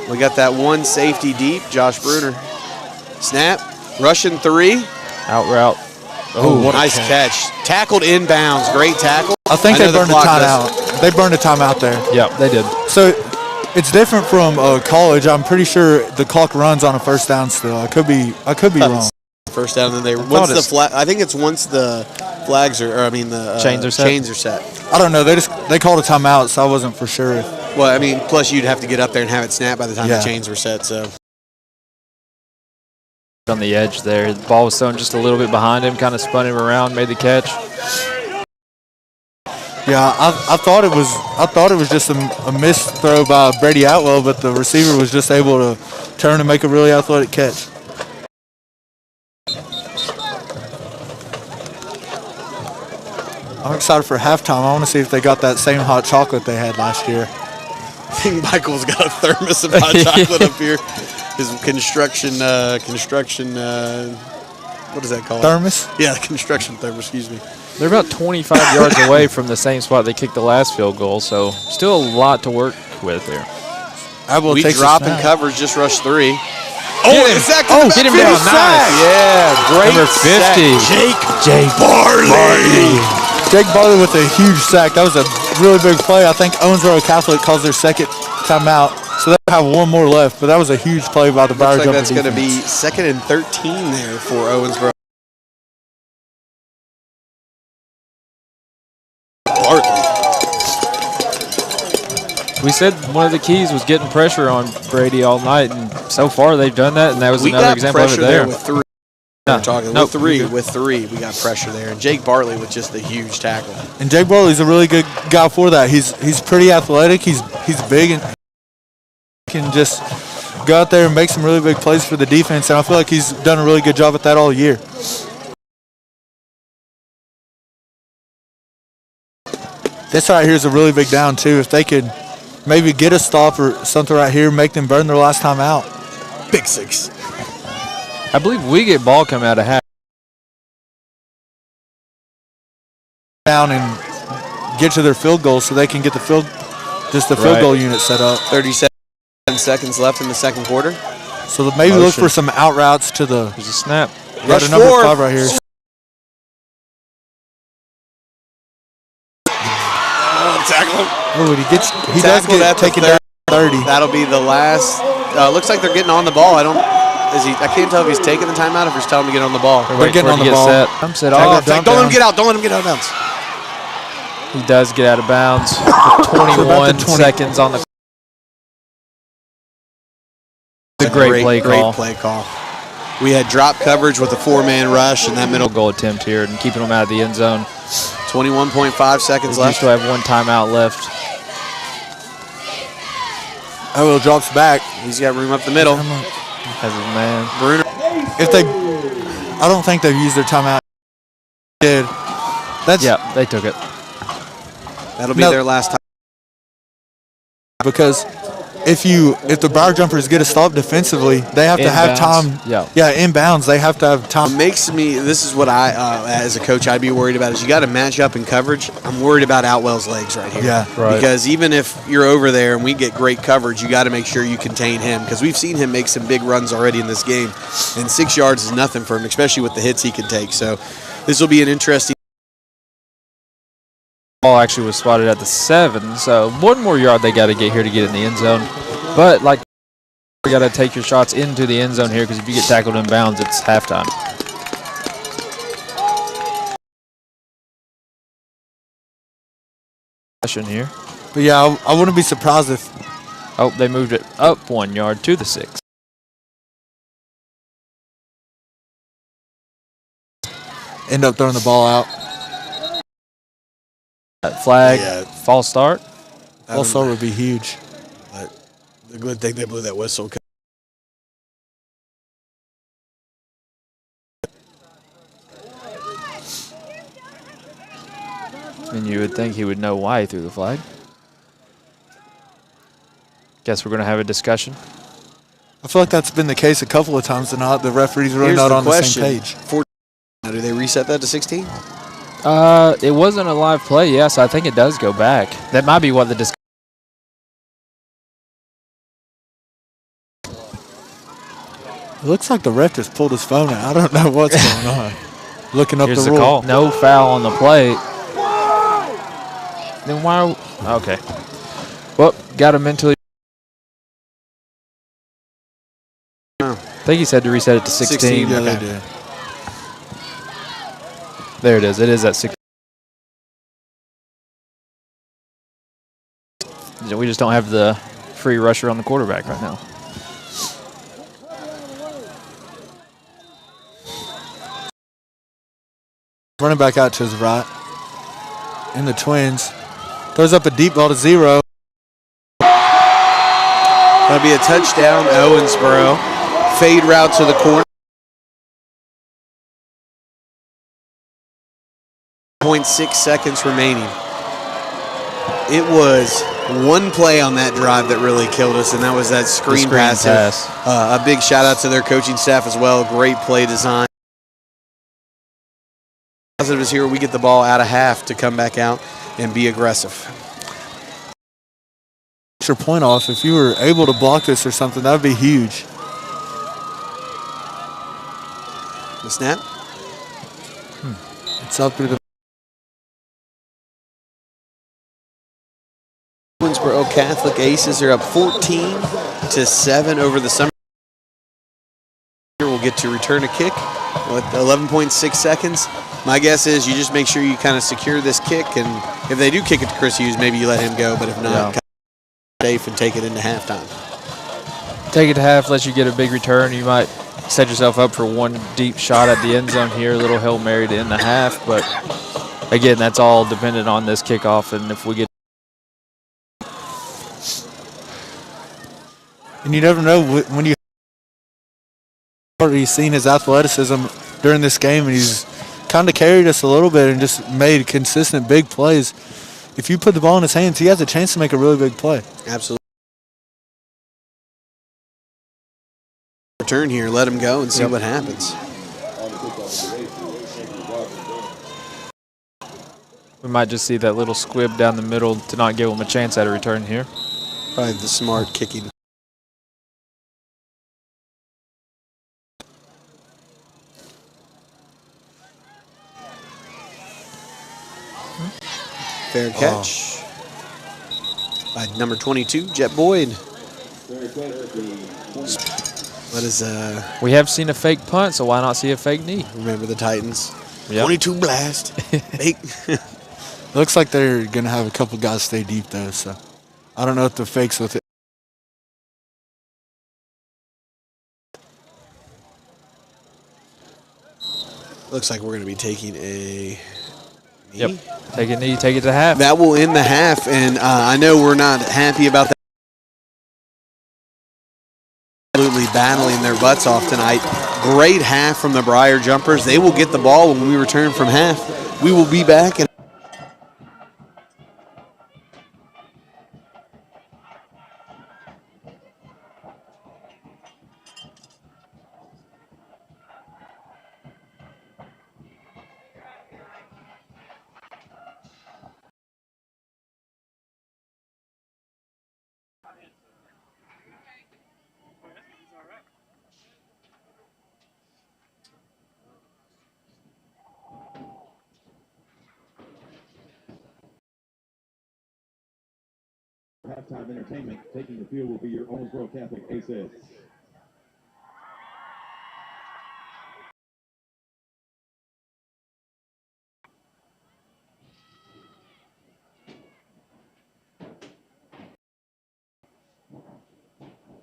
We got that one safety deep, Josh Bruner. Snap, Russian 3. Out route. Oh, nice catch. Tackled inbounds, great tackle. I think they burned a timeout. They burned a timeout there. Yeah, they did. So it's different from college. I'm pretty sure the clock runs on a first down still. I could be wrong. First down, and then once the flag. I think it's once the flags are, or I mean the chains are set. I don't know. They called a timeout, so I wasn't for sure. Well, I mean, plus you'd have to get up there and have it snap by the time the chains were set. So on the edge there, the ball was thrown just a little bit behind him, kind of spun him around, made the catch. Yeah, I thought it was just a missed throw by Brady Atwell, but the receiver was just able to turn and make a really athletic catch. I'm excited for halftime. I want to see if they got that same hot chocolate they had last year. I think Michael's got a thermos of hot chocolate up here. His construction, what is that called? Thermos? Yeah, construction thermos, excuse me. They're about 25 yards away from the same spot they kicked the last field goal, so still a lot to work with there. We drop in coverage, just rush 3. Get him down, nice. Yeah, great Number 50. Jake Barley. Jake Barley with a huge sack. That was a really big play. I think Owensboro Catholic calls their 2nd timeout, so they have one more left, but that was a huge play by the Briar Jumper defense. That's going to be 2nd and 13 there for Owensboro. We said one of the keys was getting pressure on Brady all night, and so far they've done that, and that was another example of it there. With 3. With 3, we got pressure there, and Jake Bartley with just the huge tackle. And Jake Bartley's a really good guy for that. He's pretty athletic. He's big and can just go out there and make some really big plays for the defense, and I feel like he's done a really good job at that all year. This right here is a really big down too. If they could maybe get a stop or something right here, make them burn their last time out. Big 6. I believe we get ball coming out of half. Down and get to their field goal so they can get the field goal unit set up. 37 seconds left in the 2nd quarter. So maybe look for some out routes to the. There's a snap. Rush number 4. 5 right here. Tackle him. Oh, he does get taken down 30. That'll be the last. Looks like they're getting on the ball. I can't tell if he's taking the timeout or if he's telling him to get on the ball. They're getting on the ball. I'm set off. Don't let him get out. Don't let him get out of bounds. He does get out of bounds. 21 seconds on the. It's a great play call. We had drop coverage with a 4-man rush and that middle goal attempt here and keeping them out of the end zone. 21.5 seconds left. We still have one timeout left. Owell drops back. He's got room up the middle. Has his man. Bruner. I don't think they've used their timeout. Did. Yeah, they took it. That'll be their last time. Because if the Briar Jumpers get a stop defensively, they have to have time. Yeah, inbounds. They have to have time. What makes me, this is what I, as a coach, I'd be worried about is you got to match up in coverage. I'm worried about Outwell's legs right here. Yeah, right. Because even if you're over there and we get great coverage, you got to make sure you contain him because we've seen him make some big runs already in this game, and 6 yards is nothing for him, especially with the hits he can take. So this will be an interesting. Ball actually was spotted at the 7, so 1 more yard they got to get here to get in the end zone. But like, you got to take your shots into the end zone here because if you get tackled in bounds, it's halftime. Here. But yeah, I wouldn't be surprised if. Oh, they moved it up 1 yard to the 6. End up throwing the ball out. That flag, false start. False start would be huge. But the good thing they blew that whistle. And you would think he would know why he threw the flag. Guess we're going to have a discussion. I feel like that's been the case a couple of times tonight. The referees really not on the same page. Do they reset that to 16? It wasn't a live play, yes. I think it does go back. That might be what the discussion. It looks like the ref just pulled his phone out. I don't know what's going on. Looking up Here's the the rule. call. No foul on the plate. Then why? Okay. Well, got him mentally. I think he said to reset it to 16. Yeah, okay. they did. There it is. It is at 16. We just don't have the free rusher on the quarterback right now. Running back out to his right. And the Twins. Throws up a deep ball to 0. That'll be a touchdown, Owensboro. Fade route to the corner. 0.6 seconds remaining. It was one play on that drive that really killed us, and that was that screen pass. A big shout out to their coaching staff as well. Great play design. Positive is here. We get the ball out of half to come back out and be aggressive. Your point off. If you were able to block this or something, that would be huge. The snap. It's up through the. Owensboro Catholic Aces are up 14-7 over the summer. We'll get to return a kick with 11.6 seconds. My guess is you just make sure you kind of secure this kick, and if they do kick it to Chris Hughes, maybe you let him go, but if not, safe and take it into halftime. Take it to half, let you get a big return. You might set yourself up for one deep shot at the end zone here, a little Hail Mary to end the half, but again, that's all dependent on this kickoff, and if we get. And you never know when you. He's seen his athleticism during this game, and he's kind of carried us a little bit and just made consistent big plays. If you put the ball in his hands, he has a chance to make a really big play. Absolutely. Return here, let him go and see what happens. We might just see that little squib down the middle to not give him a chance at a return here. Probably the smart kicking. Fair catch by number 22, Jet Boyd. What is We have seen a fake punt, so why not see a fake knee? Remember the Titans. Yep. 22 blast. Fake. Looks like they're going to have a couple guys stay deep, though, so I don't know if the fakes with it. Looks like we're going to be taking a knee. Yep. Take a knee, take it to half. That will end the half, and I know we're not happy about that. battling their butts off tonight. Great half from the Briar Jumpers. They will get the ball when we return from half. We will be back. Halftime entertainment. Taking the field will be your Owensboro Catholic Aces.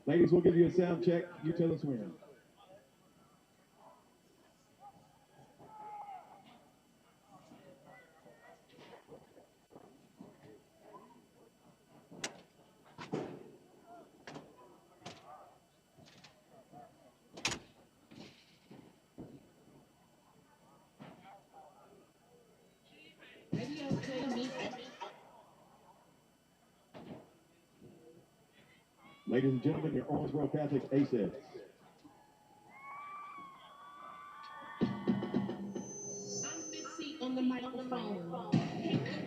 Ladies, we'll give you a sound check. You tell us when. Ladies and gentlemen, your Owensboro Catholic Aces. On the microphone.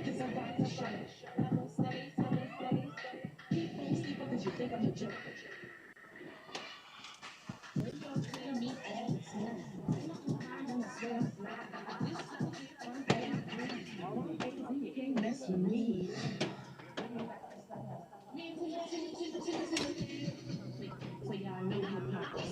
Cause I got the show. Steady. Keep on sleeping cause you think I'm a joke. Maybe I'll clear me all the time. I'm gonna swear I'm fly. This I'm paying free. All I'm paying, you can't mess with me. So y'all know hip-hop.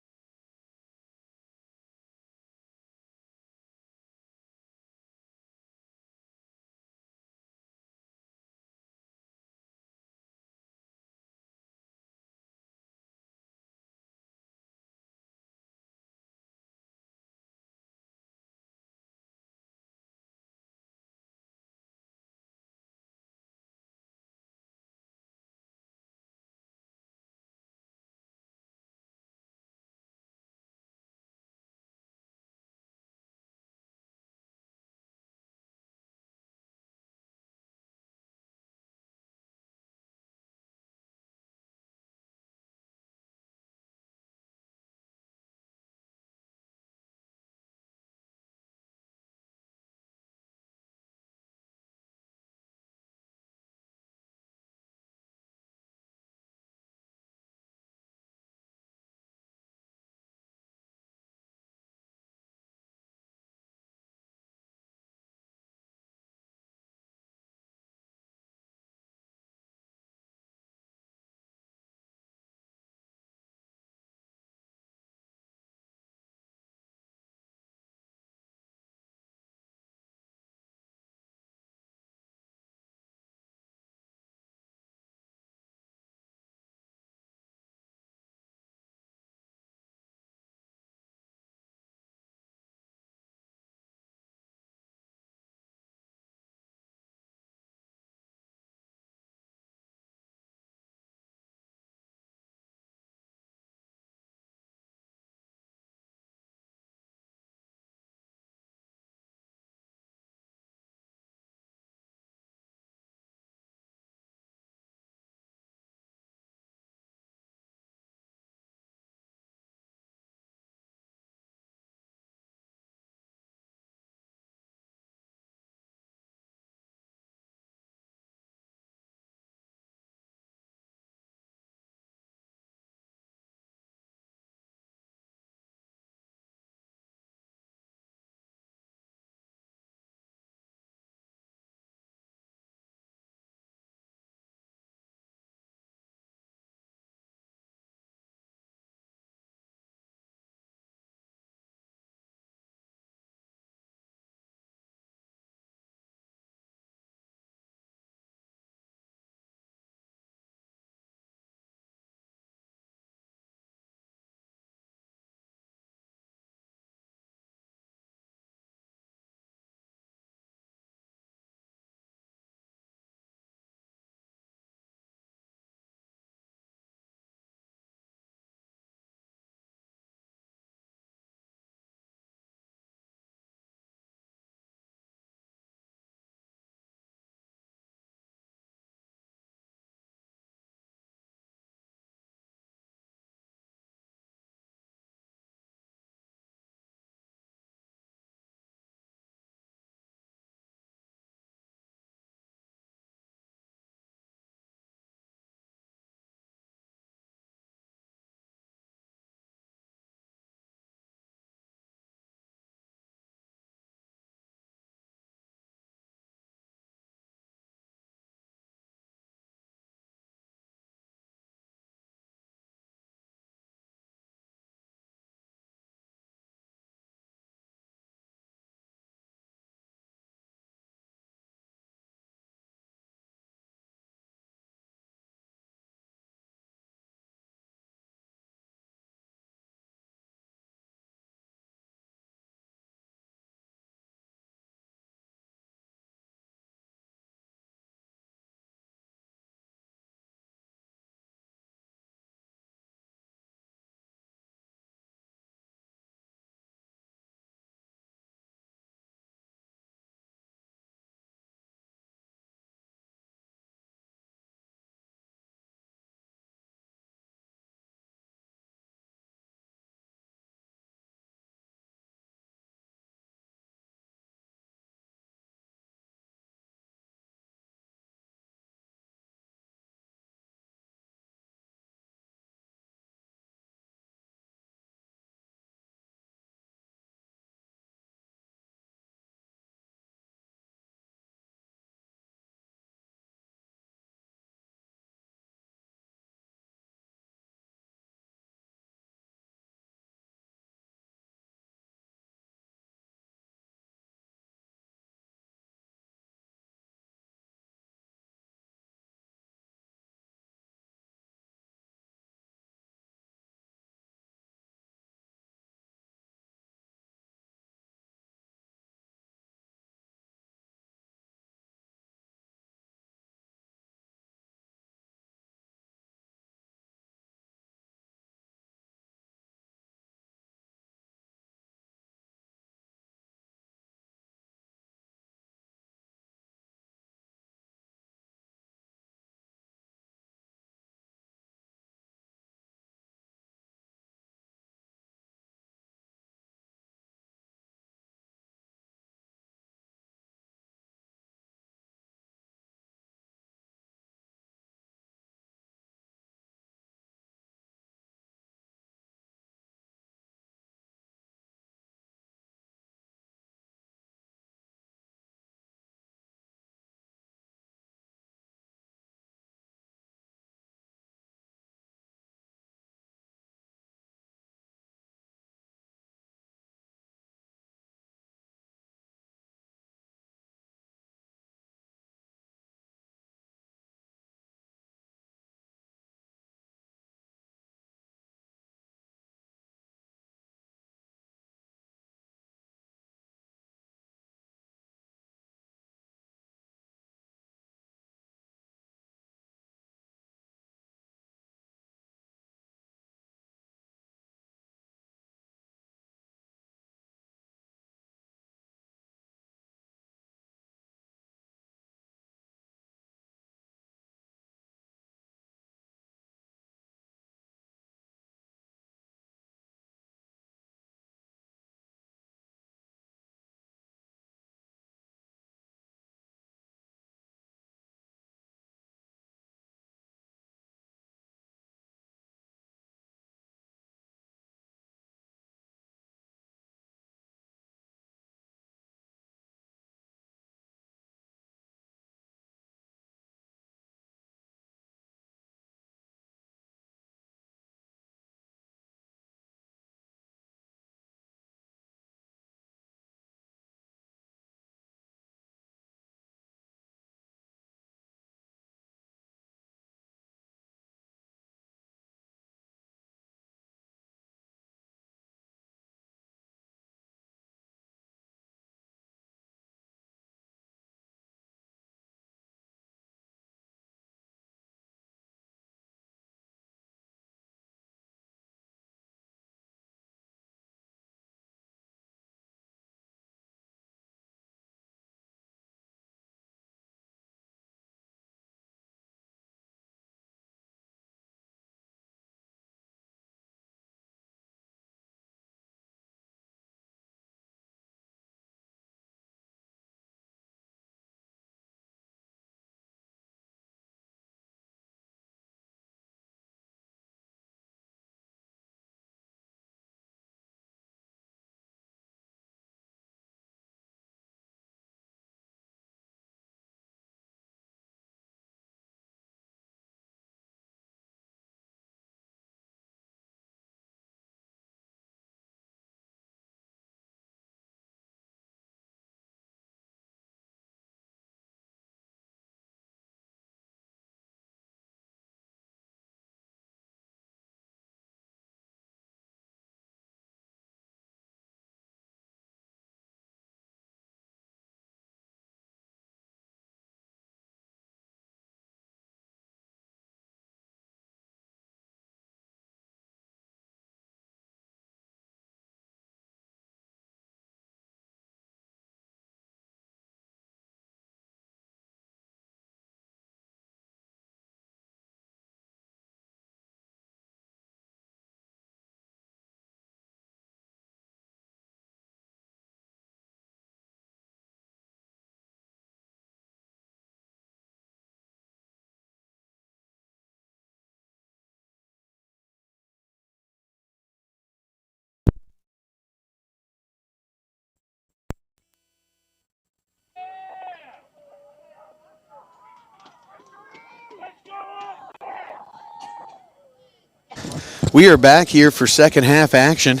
We are back here for second half action.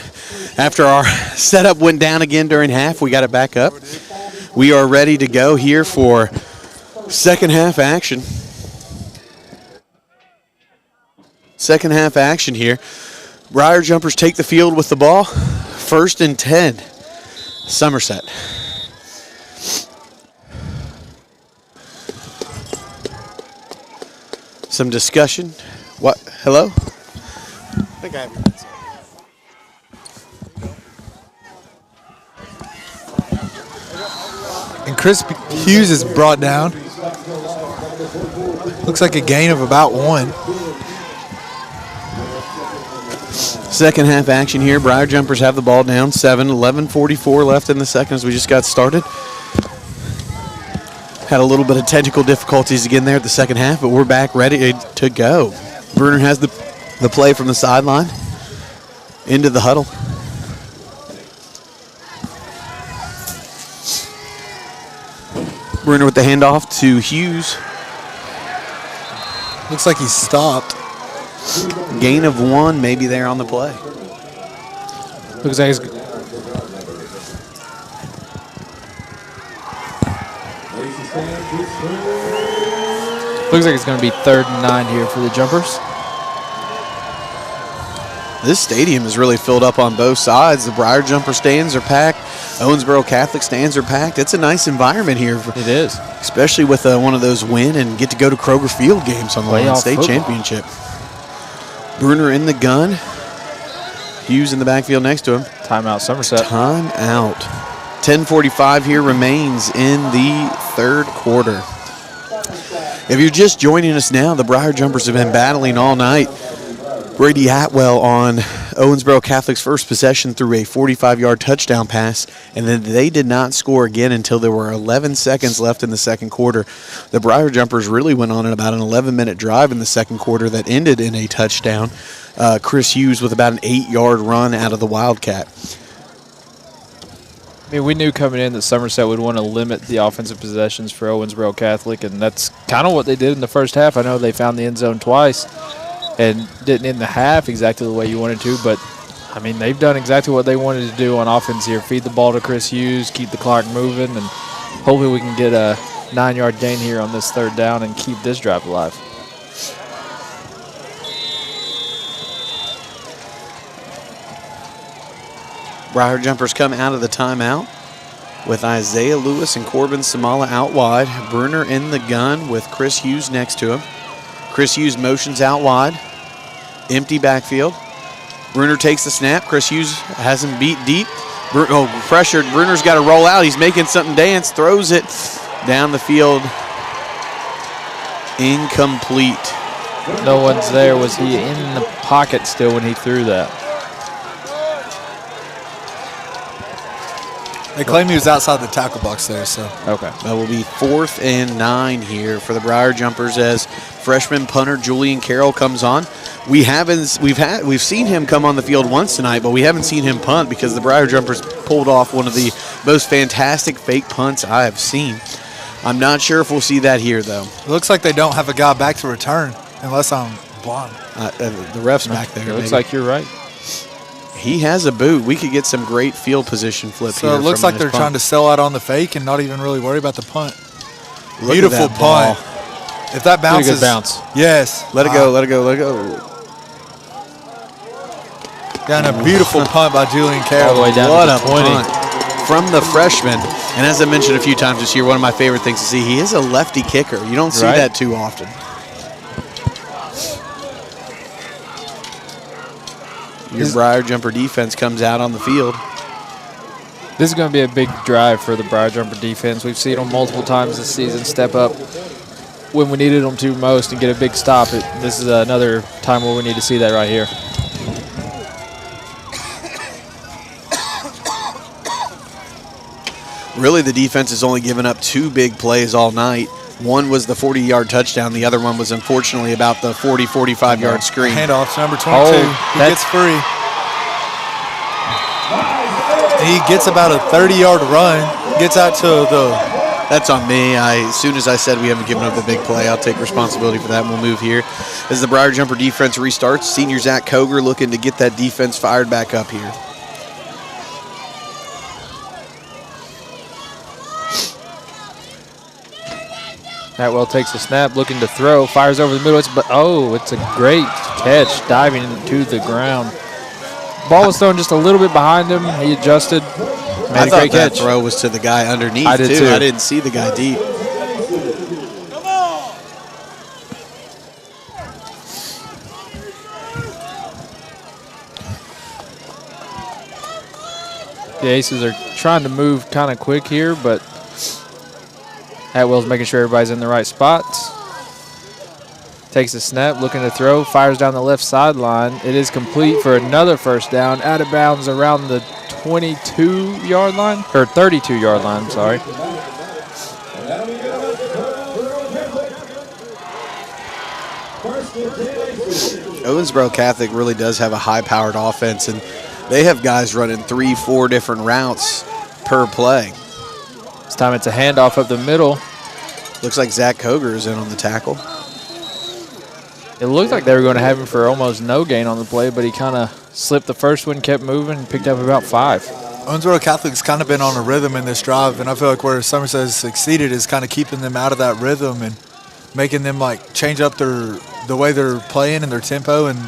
After our setup went down again during half, we got it back up. We are ready to go here for second half action. Second half action here. Briar Jumpers take the field with the ball. 1st and 10. Somerset. Some discussion. What? Hello? I think I have your pencil. And Chris Hughes is brought down. Looks like a gain of about 1. Second half action here. Briar Jumpers have the ball down 7. 11:44 left in the second as we just got started. Had a little bit of technical difficulties again there at the second half, but we're back ready to go. Bruner has the play from the sideline into the huddle. Bruner with the handoff to Hughes. Looks like he stopped. Gain of 1 maybe there on the play. Looks like it's going to be 3rd and 9 here for the Jumpers. This stadium is really filled up on both sides. The Briar Jumper stands are packed. Owensboro Catholic stands are packed. It's a nice environment here. It is. Especially with one of those win and get to go to Kroger Field games on the Playoff state football. championship. Bruner in the gun. Hughes in the backfield next to him. Timeout, Somerset. Timeout. 10:45 here remains in the third quarter. If you're just joining us now, the Briar Jumpers have been battling all night. Brady Atwell on Owensboro Catholic's first possession threw a 45-yard touchdown pass, and then they did not score again until there were 11 seconds left in the second quarter. The Briar Jumpers really went on about an 11-minute drive in the second quarter that ended in a touchdown. Chris Hughes with about an 8-yard run out of the Wildcat. I mean, we knew coming in that Somerset would want to limit the offensive possessions for Owensboro Catholic, and that's kind of what they did in the first half. I know they found the end zone twice and didn't end the half exactly the way you wanted to, but, I mean, they've done exactly what they wanted to do on offense here. Feed the ball to Chris Hughes, keep the clock moving, and hopefully we can get a 9-yard gain here on this third down and keep this drive alive. Briar Jumpers come out of the timeout with Isaiah Lewis and Corbin Samala out wide. Bruner in the gun with Chris Hughes next to him. Chris Hughes motions out wide. Empty backfield. Bruner takes the snap. Chris Hughes has him beat deep. Pressured. Bruner's got to roll out. He's making something dance. Throws it down the field. Incomplete. No one's there. Was he in the pocket still when he threw that? They claim he was outside the tackle box there, so. Okay. That will be 4th and 9 here for the Briar Jumpers as freshman punter Julian Carroll comes on. We've seen him come on the field once tonight, but we haven't seen him punt because the Briar Jumpers pulled off one of the most fantastic fake punts I have seen. I'm not sure if we'll see that here, though. It looks like they don't have a guy back to return, unless I'm blind. The ref's back there. It looks like you're right. He has a boot. We could get some great field position flip here. So it looks like they're trying to sell out on the fake and not even really worry about the punt. Beautiful punt. If that bounces. Pretty good bounce. Yes. Let it go, let it go, let it go. Got a beautiful punt by Julian Carroll. All the way down What to a 20. punt from the freshman. And as I mentioned a few times this year, one of my favorite things to see, he is a lefty kicker. You don't see that too often. Your Briar Jumper defense comes out on the field. This is going to be a big drive for the Briar Jumper defense. We've seen them multiple times this season step up when we needed them to most and get a big stop. This is another time where we need to see that right here. Really, the defense has only given up 2 big plays all night. One was the 40-yard touchdown. The other one was, unfortunately, about the 40, 45-yard screen. Handoff, number 22. He gets free. He gets about a 30-yard run, gets out to the That's on me. As soon as I said we haven't given up the big play, I'll take responsibility for that, and we'll move here. As the Briar Jumper defense restarts, senior Zach Koger looking to get that defense fired back up here. Atwell takes a snap, looking to throw, fires over the middle. It's a great catch, diving to the ground. Ball was thrown just a little bit behind him. He adjusted. I thought that throw was to the guy underneath, I did too. I didn't see the guy deep. The Aces are trying to move kind of quick here, but Atwell's making sure everybody's in the right spots. Takes a snap, looking to throw, fires down the left sideline. It is complete for another first down, out of bounds around the 22-yard line, or 32-yard line, I'm sorry. Owensboro Catholic really does have a high-powered offense, and they have guys running 3-4 different routes per play. This time it's a handoff up the middle. Looks like Zach Koger is in on the tackle. It looked like they were going to have him for almost no gain on the play, but he kind of slipped the first one, kept moving, and picked up about 5. Owensboro Catholic's kind of been on a rhythm in this drive, and I feel like where Somerset has succeeded is kind of keeping them out of that rhythm and making them like change up the way they're playing and their tempo. And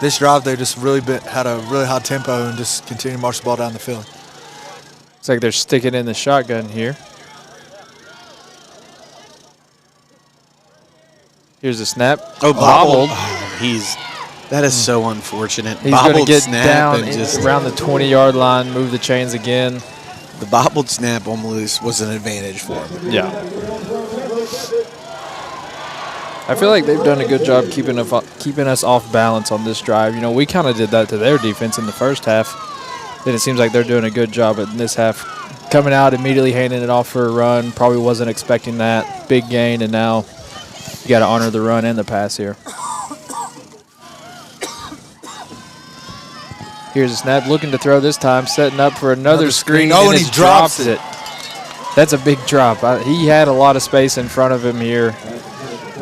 this drive, they just really had a really high tempo and just continue to march the ball down the field. Looks like they're sticking in the shotgun here. Here's a snap. Oh, bobbled. That is so unfortunate. He's going to get snap down and just around the 20-yard line, move the chains again. The bobbled snap almost was an advantage for him. Yeah. I feel like they've done a good job keeping us off balance on this drive. You know, we kind of did that to their defense in the first half. Then it seems like they're doing a good job in this half. Coming out, immediately handing it off for a run. Probably wasn't expecting that. Big gain, and now you got to honor the run and the pass here. Here's a snap, looking to throw this time, setting up for another screen. Oh, and he drops it. That's a big drop. He had a lot of space in front of him here.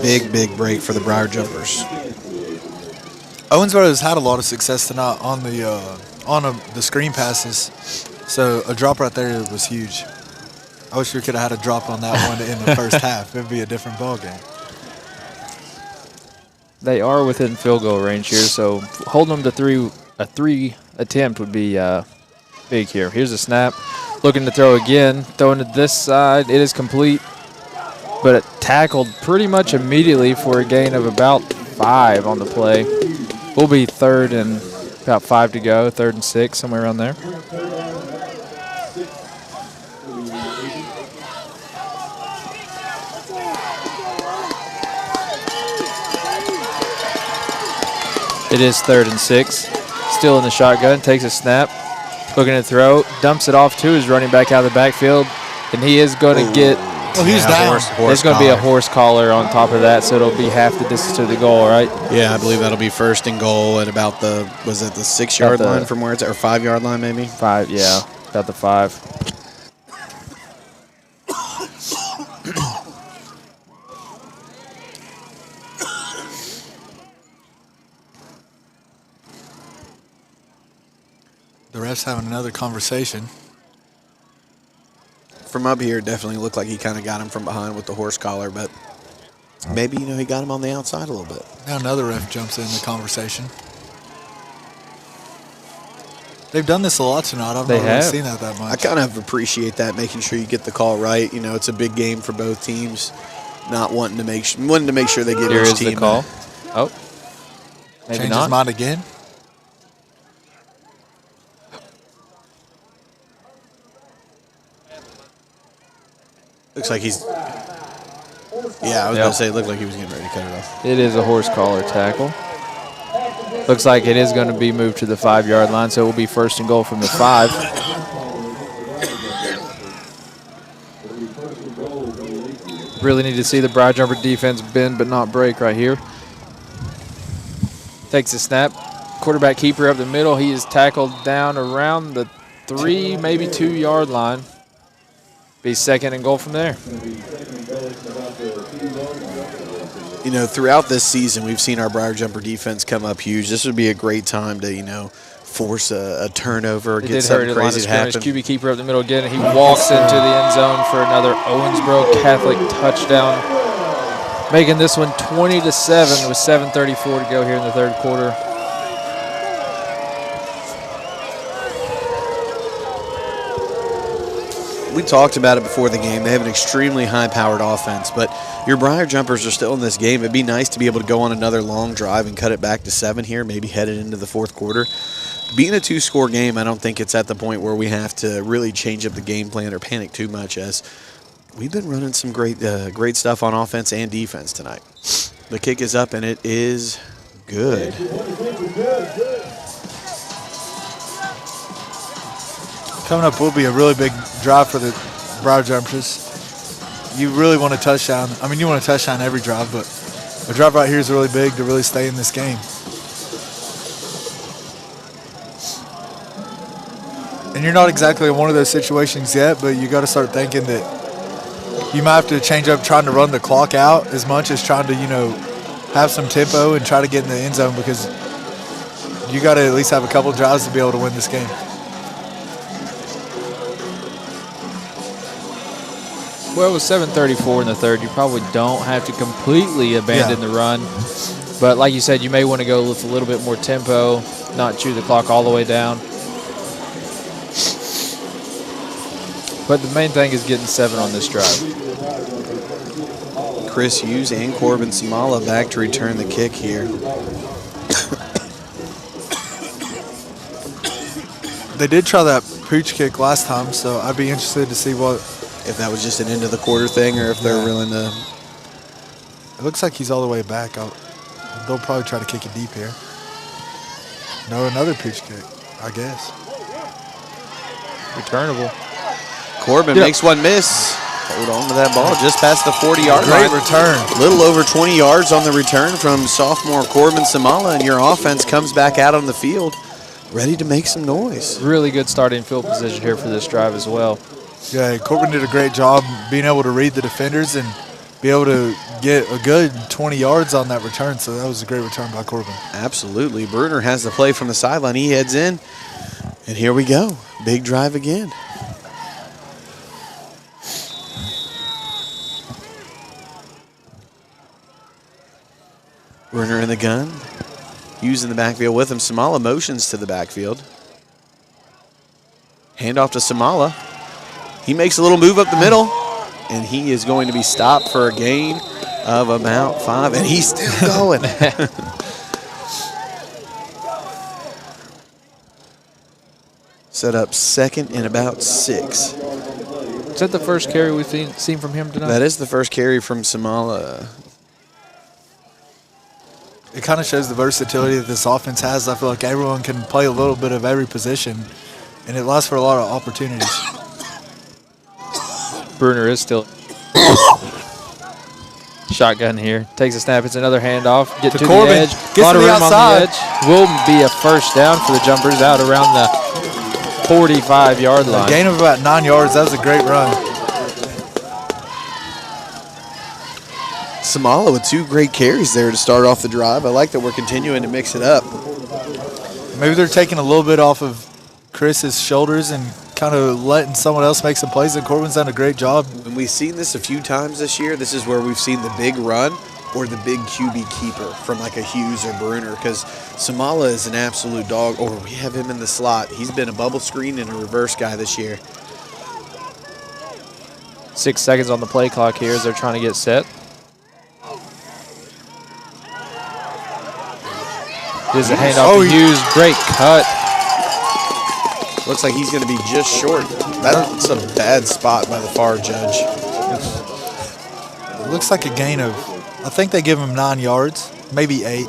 Big break for the Briar Jumpers. Owensboro has had a lot of success tonight on the screen passes, so a drop right there was huge. I wish we could have had a drop on that one in the first half. It would be a different ball game. They are within field goal range here, so holding them to a three attempt would be big here. Here's a snap, looking to throw again, throwing to this side. It is complete, but it tackled pretty much immediately for a gain of about 5 on the play. We'll be third and about 5 to go, 3rd and 6, somewhere around there. It is 3rd and 6. Still in the shotgun, takes a snap, looking to throw, dumps it off to his running back out of the backfield, and he is going to get. Oh, he's down. There's going to be a horse collar on top of that, so it'll be half the distance to the goal, right? Yeah, I believe that'll be 1st and goal at about the 6-yard line from where it's at, or 5-yard line maybe? 5, yeah, about the 5. The ref's having another conversation. From up here, it definitely looked like he kind of got him from behind with the horse collar, but maybe, he got him on the outside a little bit. Now another ref jumps in the conversation. They've done this a lot tonight. I've not really seen that much. I kind of appreciate that, making sure you get the call right. It's a big game for both teams, not wanting to make sure they get Here each is team. the call. Oh, maybe Change not. his mind again. Looks like he's. Yeah, I was going to say it looked like he was getting ready to cut it off. It is a horse collar tackle. Looks like it is going to be moved to the 5-yard line, so it will be 1st and goal from the 5. Really need to see the Briar Jumper defense bend but not break right here. Takes a snap. Quarterback keeper up the middle. He is tackled down around the 3, maybe 2-yard line. Be second and goal from there. You know, throughout this season, we've seen our Briar Jumper defense come up huge. This would be a great time to, you know, force a turnover, get something crazy to happen. QB keeper up the middle again, and he walks into the end zone for another Owensboro Catholic touchdown, making this one 20-7 with 7:34 to go here in the third quarter. We talked about it before the game. They have an extremely high-powered offense, but your Briar Jumpers are still in this game. It'd be nice to be able to go on another long drive and cut it back to 7 here, maybe headed into the fourth quarter. Being a 2-score game, I don't think it's at the point where we have to really change up the game plan or panic too much, as we've been running some great stuff on offense and defense tonight. The kick is up, and it is good. Coming up will be a really big drive for the Briar Jumpers. You really want a touchdown. I mean, you want a touchdown every drive, but a drive right here is really big to really stay in this game. And you're not exactly in one of those situations yet, but you got to start thinking that you might have to change up trying to run the clock out as much as trying to, you know, have some tempo and try to get in the end zone, because you got to at least have a couple drives to be able to win this game. Well, with 7:34 in the third, you probably don't have to completely abandon the run. But like you said, you may want to go with a little bit more tempo, not chew the clock all the way down. But the main thing is getting 7 on this drive. Chris Hughes and Corbin Samala back to return the kick here. They did try that pooch kick last time, so I'd be interested to see if that was just an end of the quarter thing or if they're willing to. It looks like he's all the way back. They'll probably try to kick it deep here. No, another pooch kick, I guess. Returnable. Corbin makes one miss. Hold on to that ball just past the 40-yard line. Great return. A little over 20 yards on the return from sophomore Corbin Samala, and your offense comes back out on the field ready to make some noise. Really good starting field position here for this drive as well. Yeah, Corbin did a great job being able to read the defenders and be able to get a good 20 yards on that return, so that was a great return by Corbin. Absolutely. Bruner has the play from the sideline. He heads in, and here we go. Big drive again. Bruner in the gun. Hughes in the backfield with him. Samala motions to the backfield. Handoff to Samala. He makes a little move up the middle, and he is going to be stopped for a gain of about 5, and he's still going. Set up second and about 6. Is that the first carry we've seen from him tonight? That is the first carry from Samala. It kind of shows the versatility that this offense has. I feel like everyone can play a little bit of every position, and it allows for a lot of opportunities. Bruner is still shotgun here. Takes a snap. It's another handoff. Get to Corbin. the edge. Gets a lot to of the room outside. on the edge. Will be a first down for the Jumpers out around the 45-yard line. A gain of about 9 yards. That was a great run. Samala with 2 great carries there to start off the drive. I like that we're continuing to mix it up. Maybe they're taking a little bit off of Chris's shoulders and kind of letting someone else make some plays, and Corbin's done a great job. And we've seen this a few times this year. This is where we've seen the big run or the big QB keeper from like a Hughes or Bruner, because Samala is an absolute dog, or we have him in the slot. He's been a bubble screen and a reverse guy this year. 6 seconds on the play clock here as they're trying to get set. Here's a handoff to Hughes. Great cut. Looks like he's going to be just short. That's a bad spot by the far judge. It looks like a gain of, I think they give him 9 yards, maybe 8,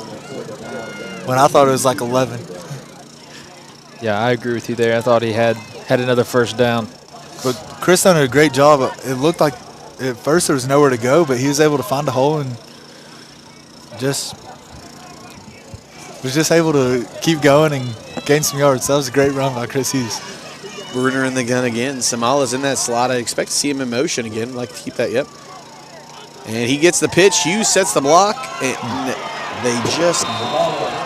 when I thought it was like 11. Yeah, I agree with you there. I thought he had another first down. But Chris done a great job. It looked like at first there was nowhere to go, but he was able to find a hole and was just able to keep going and gain some yards. That was a great run by Chris Hughes. Bruner in the gun again. Samala's in that slot. I expect to see him in motion again. Like to keep that, yep. And he gets the pitch. Hughes sets the block. And they just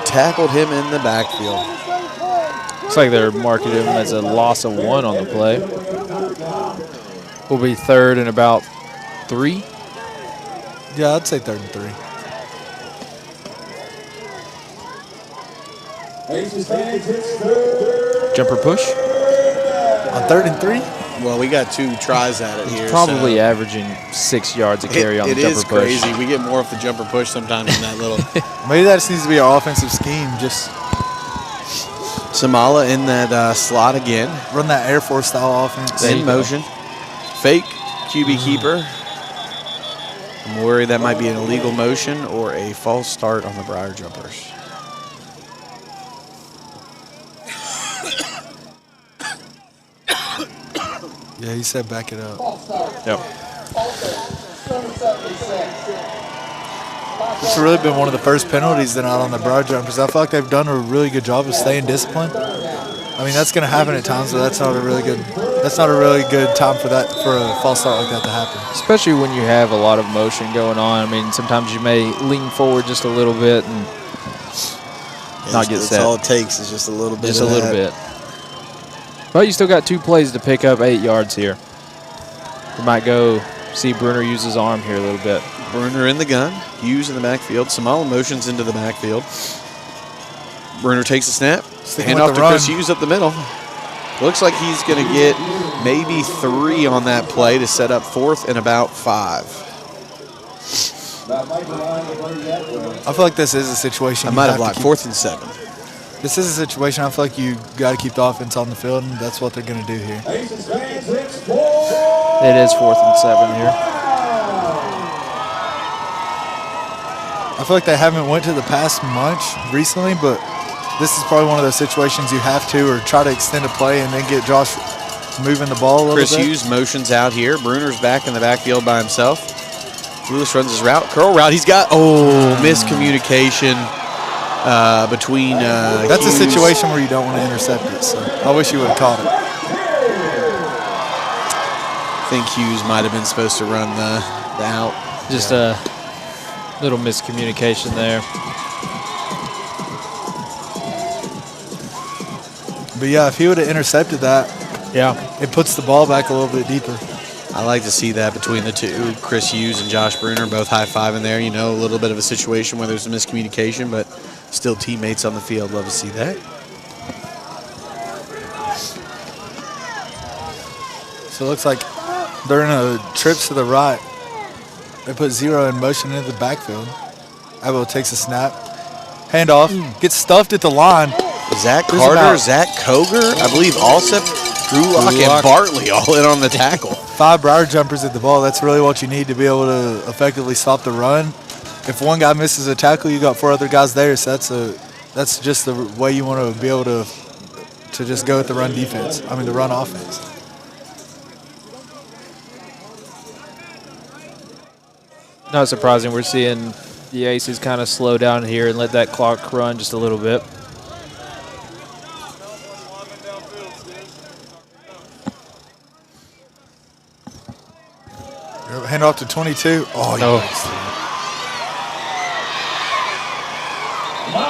tackled him in the backfield. Looks like they're marking him as a loss of 1 on the play. Will be 3rd and about 3. Yeah, I'd say 3rd and 3. Jumper push. On 3rd and 3? Well, we got 2 tries at it here. Probably so averaging 6 yards a carry on the jumper push. It is crazy. We get more off the jumper push sometimes than that little. Maybe that just needs to be our offensive scheme. Just Samala in that slot again. run that Air Force style offense. In motion. Fake QB keeper. I'm worried that might be an illegal motion or a false start on the Briar Jumpers. Yeah, he said back it up. Yep. It's really been one of the first penalties tonight on the Briar Jumpers. I feel like they've done a really good job of staying disciplined. I mean, that's going to happen at times, but that's not a really good time for a false start like that to happen. Especially when you have a lot of motion going on. I mean, sometimes you may lean forward just a little bit and not get set. That's all it takes is just a little bit. Just a little bit. But you still got 2 plays to pick up 8 yards here. We might go see Bruner use his arm here a little bit. Bruner in the gun. Hughes in the backfield. Samala motions into the backfield. Bruner takes a snap. Hand off to Chris Hughes up the middle. Looks like he's going to get maybe 3 on that play to set up 4th and about 5. I feel like this is a situation. I might have blocked 4th and 7. This is a situation I feel like you got to keep the offense on the field, and that's what they're going to do here. It is 4th and 7 here. I feel like they haven't went to the pass much recently, but this is probably one of those situations you have to or try to extend a play and then get Josh moving the ball a little bit. Chris Hughes motions out here. Bruner's back in the backfield by himself. Lewis runs his route. Curl route. He's got, miscommunication between That's Hughes. a situation where you don't want to intercept it, so I wish you would have caught it. I think Hughes might have been supposed to run the out. Just a little miscommunication there. But yeah, if he would have intercepted that, yeah, it puts the ball back a little bit deeper. I like to see that between the 2. Chris Hughes and Josh Bruner both high-fiving there. You know, a little bit of a situation where there's a miscommunication, but still teammates on the field. Love to see that. So it looks like during a trip to the right, they put 0 in motion into the backfield. Abel takes a snap. Handoff. Gets stuffed at the line. Zach Carter, Zach Koger, I believe Alsep, Grulock, and Bartley all in on the tackle. 5 Briar Jumpers at the ball. That's really what you need to be able to effectively stop the run. If one guy misses a tackle, you got 4 other guys there. So that's just the way you want to be able to just go with the run defense. I mean, the run offense. Not surprising. We're seeing the Aces kind of slow down here and let that clock run just a little bit. Hand off to 22. Oh, no.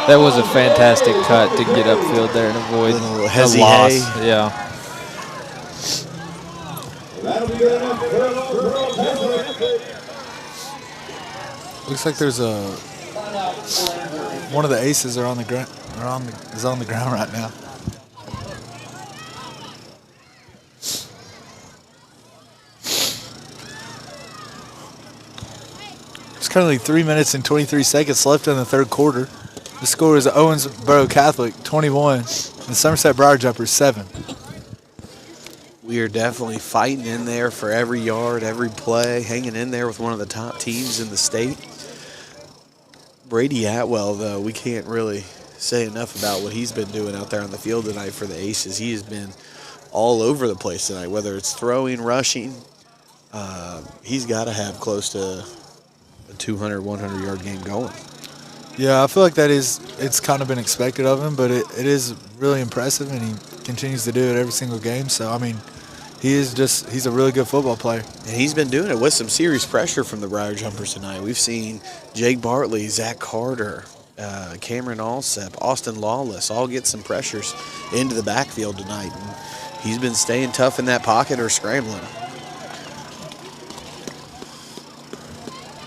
That was a fantastic cut to get upfield there and avoid the loss. Yeah. Looks like there's one of the Aces are on the ground. Is on the ground right now. There's currently 3 minutes and 23 seconds left in the 3rd quarter. The score is Owensboro Catholic 21 and Somerset Briar Jumpers 7. We are definitely fighting in there for every yard, every play, hanging in there with one of the top teams in the state. Brady Atwell, though, we can't really say enough about what he's been doing out there on the field tonight for the Aces. He has been all over the place tonight, whether it's throwing, rushing. He's got to have close to a 200, 100-yard game going. Yeah, I feel like it's kind of been expected of him, but it is really impressive, and he continues to do it every single game. So, I mean, he's a really good football player. And he's been doing it with some serious pressure from the Briar Jumpers tonight. We've seen Jake Bartley, Zach Carter, Cameron Alsep, Austin Lawless all get some pressures into the backfield tonight. And he's been staying tough in that pocket or scrambling.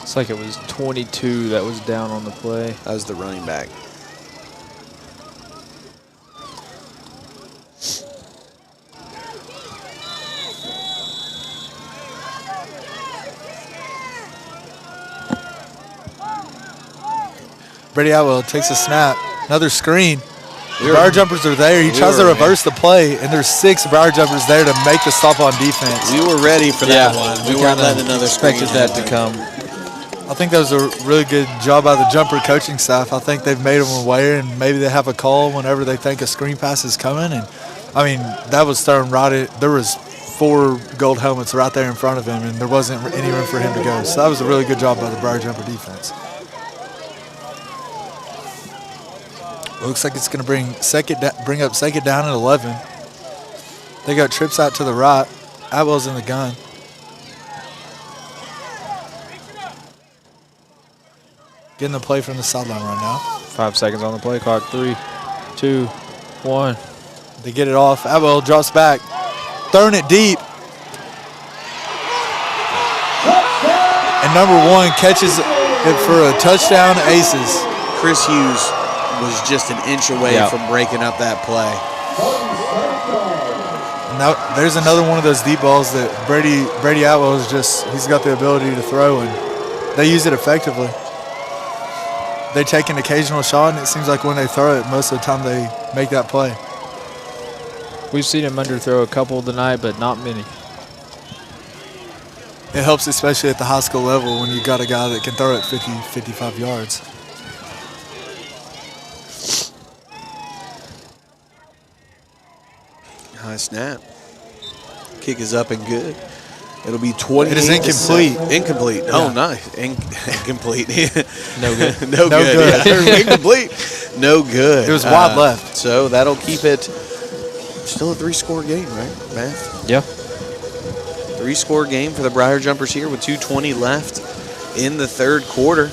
It's like it was 22 that was down on the play. That was the running back. Brady Atwell takes a snap. Another screen. The Briar Jumpers are there. He tries to reverse the play, and there's 6 Briar Jumpers there to make the stop on defense. We were ready for that one. We weren't letting another expected screen that to come. I think that was a really good job by the Jumper coaching staff. I think they've made them aware, and maybe they have a call whenever they think a screen pass is coming. And I mean, that was thrown right at. There was 4 gold helmets right there in front of him, and there wasn't any room for him to go. So that was a really good job by the Briar Jumper defense. Looks like it's going to bring up second down at 11. They got trips out to the right. Atwell's in the gun. Getting the play from the sideline right now. 5 seconds on the play clock. 3, 2, 1. They get it off. Atwell drops back. Throwing it deep. And number 1 catches it for a touchdown, Aces. Chris Hughes was just an inch away from breaking up that play. Now there's another one of those deep balls that Brady Atwell he's got the ability to throw, and they use it effectively. They take an occasional shot, and it seems like when they throw it, most of the time they make that play. We've seen him underthrow a couple tonight, but not many. It helps, especially at the high school level, when you got a guy that can throw it 50, 55 yards. High snap. Kick is up and good. It'll be 20. It is incomplete. Incomplete. Yeah. Oh, nice. Incomplete. No good. No good. Yeah. Incomplete. No good. It was wide left. So that'll keep it still a 3-score game, right, Matt? Yeah. 3-score game for the Briar Jumpers here with 2:20 left in the third quarter.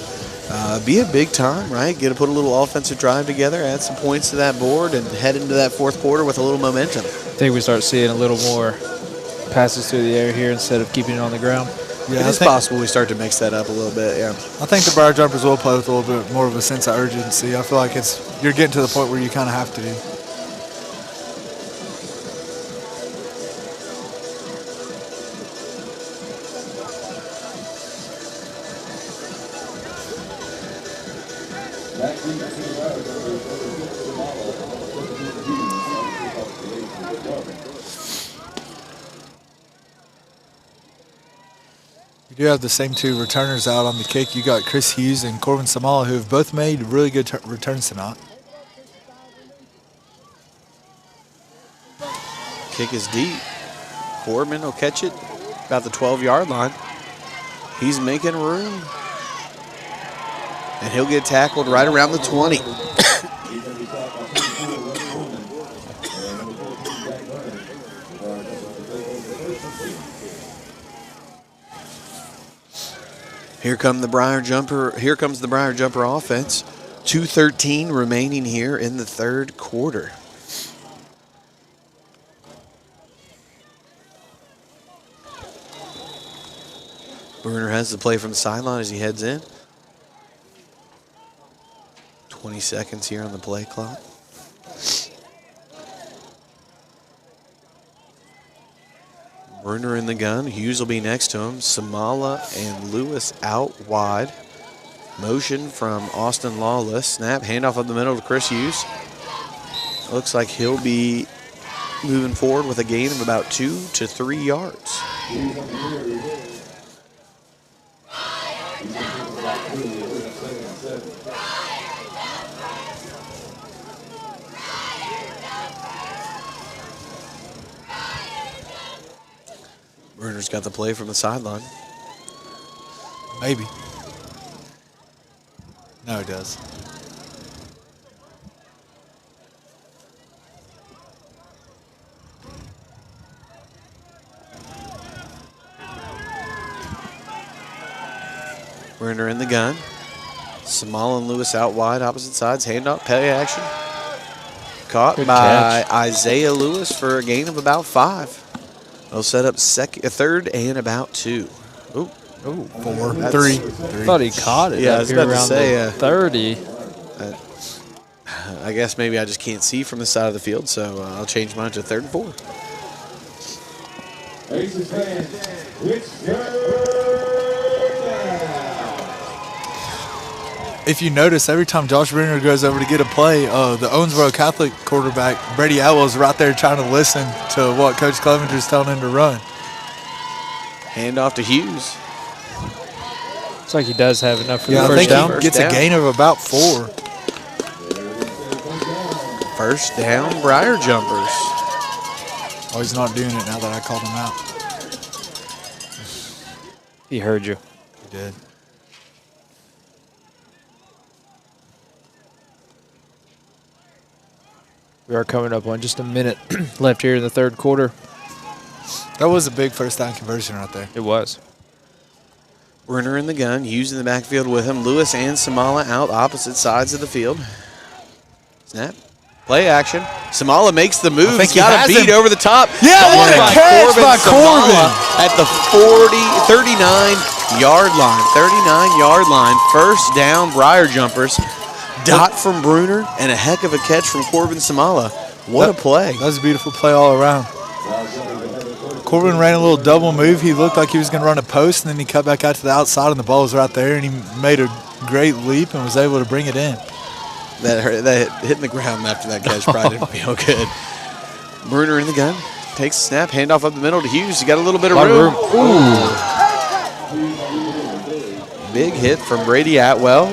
Be a big time, right? Get to put a little offensive drive together, add some points to that board, and head into that fourth quarter with a little momentum. I think we start seeing a little more passes through the air here instead of keeping it on the ground. Yeah, it's possible we start to mix that up a little bit, yeah. I think the Briar Jumpers will play with a little bit more of a sense of urgency. I feel like you're getting to the point where you kind of have to. You have the same 2 returners out on the kick. You got Chris Hughes and Corbin Samala, who have both made really good returns tonight. Kick is deep. Corbin will catch it about the 12-yard line. He's making room. And he'll get tackled right around the 20. Here comes the Briar Jumper offense. 2:13 remaining here in the third quarter. Bruner has the play from the sideline as he heads in. 20 seconds here on the play clock. Bruner in the gun. Hughes will be next to him. Samala and Lewis out wide. Motion from Austin Lawless. Snap, handoff up the middle to Chris Hughes. Looks like he'll be moving forward with a gain of about 2 to 3 yards. Bruner's got the play from the sideline. Maybe. No, it does. Bruner in the gun. Samala and Lewis out wide, opposite sides. Handoff, play action. Caught Good by catch. Isaiah Lewis for a gain of about 5. They'll set up third and about 2. Ooh. Ooh, 4, That's- 3. I thought he caught it Yeah, I up was here about to around say, the 30. I guess maybe I just can't see from the side of the field, so I'll change mine to 3rd and 4. Aces fans, it's third down. If you notice, every time Josh Bruner goes over to get a play, the Owensboro Catholic quarterback, Brady Atwell, is right there trying to listen to what Coach Clevenger's telling him to run. Handoff to Hughes. Looks like he does have enough for Yeah, the I first think down. he gets a down. gain of about 4. First down, Briar Jumpers. Oh, he's not doing it now that I called him out. He heard you. He did. We are coming up on just a minute left here in the 3rd quarter. That was a big first down conversion right there. It was. Bruner in the gun, Hughes in the backfield with him. Lewis and Samala out opposite sides of the field. Snap. Play action. Samala makes the move. think He's he got a has beat him. over the top. Yeah, what a By catch by Samala Corbin. at the 39-yard line. 39-yard line. First down, Briar Jumpers. Dot from Bruner and a heck of a catch from Corbin Samala. What a play. That was a beautiful play all around. Corbin ran a little double move. He looked like he was going to run a post, and then he cut back out to the outside, and the ball was right there, and he made a great leap and was able to bring it in. That hitting the ground after that catch probably didn't feel good. Bruner in the gun. Takes a snap. Handoff up the middle to Hughes. He got a little bit of room. Ooh. Big hit from Brady Atwell.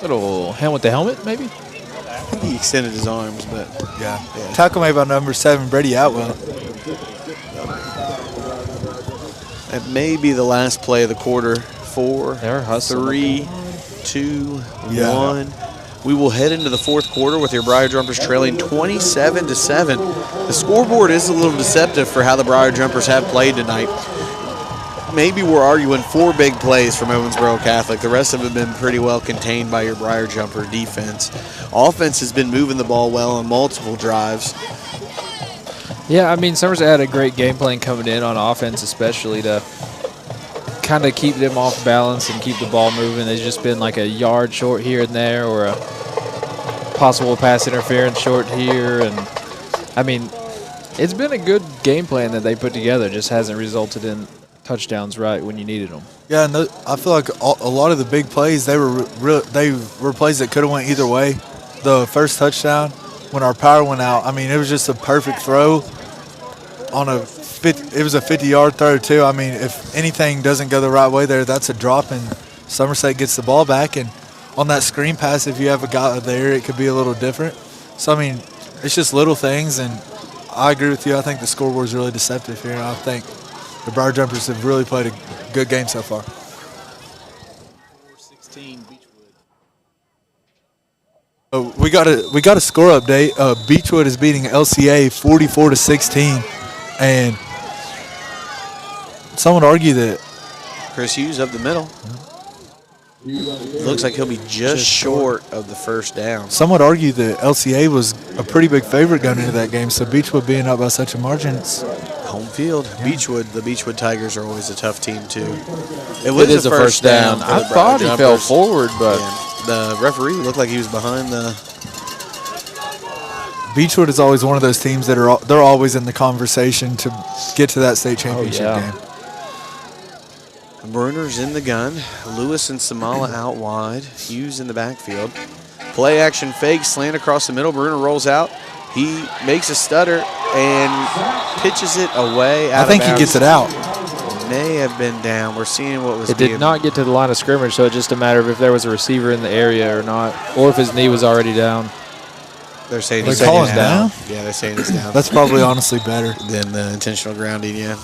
Little hand with the helmet, maybe? He extended his arms, but Yeah. Tackle made by number 7, Brady Atwell. that may be the last play of the quarter. 4, They're hustling. 3, 2, Yeah. 1. We will head into the 4th quarter with your Briar Jumpers trailing 27-7. The scoreboard is a little deceptive for how the Briar Jumpers have played tonight. Maybe we're arguing 4 big plays from Owensboro Catholic. The rest of them have been pretty well contained by your Briar Jumper defense. Offense has been moving the ball well on multiple drives. Yeah, I mean, Somerset had a great game plan coming in on offense, especially to kind of keep them off balance and keep the ball moving. There's just been like a yard short here and there, or a possible pass interference short here. And, I mean, it's been a good game plan that they put together. Just hasn't resulted in touchdowns right when you needed them. Yeah, and I feel like a lot of the big plays, they were plays that could have went either way. The first touchdown, when our power went out, I mean, it was just a perfect throw on it was a 50-yard throw, too. I mean, if anything doesn't go the right way there, that's a drop, and Somerset gets the ball back. And on that screen pass, if you have a guy there, it could be a little different. So, I mean, it's just little things, and I agree with you. I think the scoreboard is really deceptive here, and I think the Briar Jumpers have really played a good game so far. 4-16 Beechwood. We got a score update. Beechwood is beating LCA 44-16, and some would argue that Chris Hughes up the middle. Looks like he'll be just short of the first down. some would argue that LCA was a pretty big favorite going into that game. So Beechwood being up by such a margin, it's Home field. Beechwood, the Beechwood Tigers are always a tough team, too. It is a first down. for I the thought he Briar fell Jumpers. forward, but Yeah, the referee looked like he was behind the. Beechwood is always one of those teams that they're always in the conversation to get to that state championship yeah. game. Bruner's in the gun. Lewis and Samala out wide. Hughes in the backfield. Play action fake, slant across the middle. Bruner rolls out. He makes a stutter and pitches it away. I think he gets it out. May have been down. We're seeing what was it being. did not get to the line of scrimmage, so it's just a matter of if there was a receiver in the area or not, or if his knee was already down. They're saying They're he's calling down. down? Yeah, they're saying it's down. That's probably honestly better. than the intentional grounding, yeah.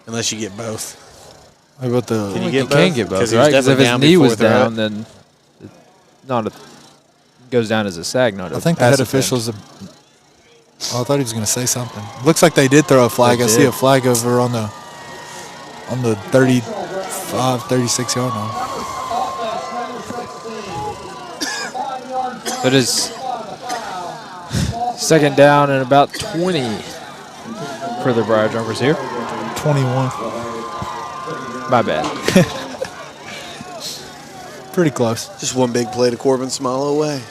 Unless you get both. How about the? Can you He get can both? get both, 'Cause he was right? Because if definitely his down knee was before the throw. down, then it goes down as a sag, not a I think the pass head attempt. officials Oh, I thought he was going to say something. Looks like they did throw a flag. I see a flag over on the 35, 36 yard line. It is second down and about 20 for the Briar Jumpers here. 21. My bad. Pretty close. Just one big play to Corbin Small away.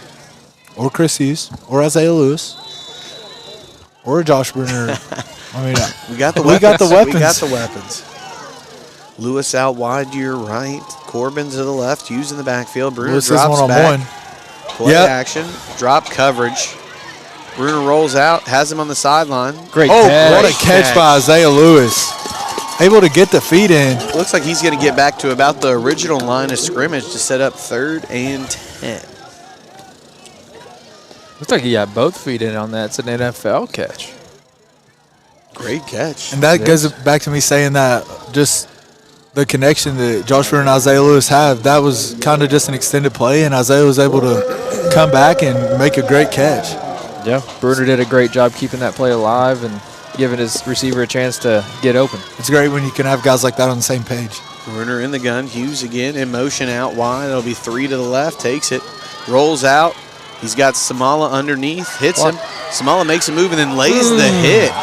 Or Chris Hughes. Or Isaiah Lewis. Or Josh Bruner. I mean, we got the weapons. We got the weapons. Lewis out wide to your right. Corbin to the left. Hughes in the backfield. Bruner Lewis drops is back. one-on-one. Play action. Drop coverage. Bruner rolls out. Has him on the sideline. Great catch. What a catch by Isaiah Lewis. Able to get the feet in. Looks like he's going to get back to about the original line of scrimmage to set up 3rd and 10. Looks like he got both feet in on that. It's an NFL catch. Great catch. And that goes back to me saying that just the connection that Josh Bruner and Isaiah Lewis have, that was kind of just an extended play, and Isaiah was able to come back and make a great catch. Yeah, Bruner did a great job keeping that play alive and giving his receiver a chance to get open. It's great when you can have guys like that on the same page. Bruner in the gun. Hughes again in motion out wide. It'll be 3 to the left. Takes it. Rolls out. He's got Samala underneath. Hits him. Samala makes a move and then lays the hit.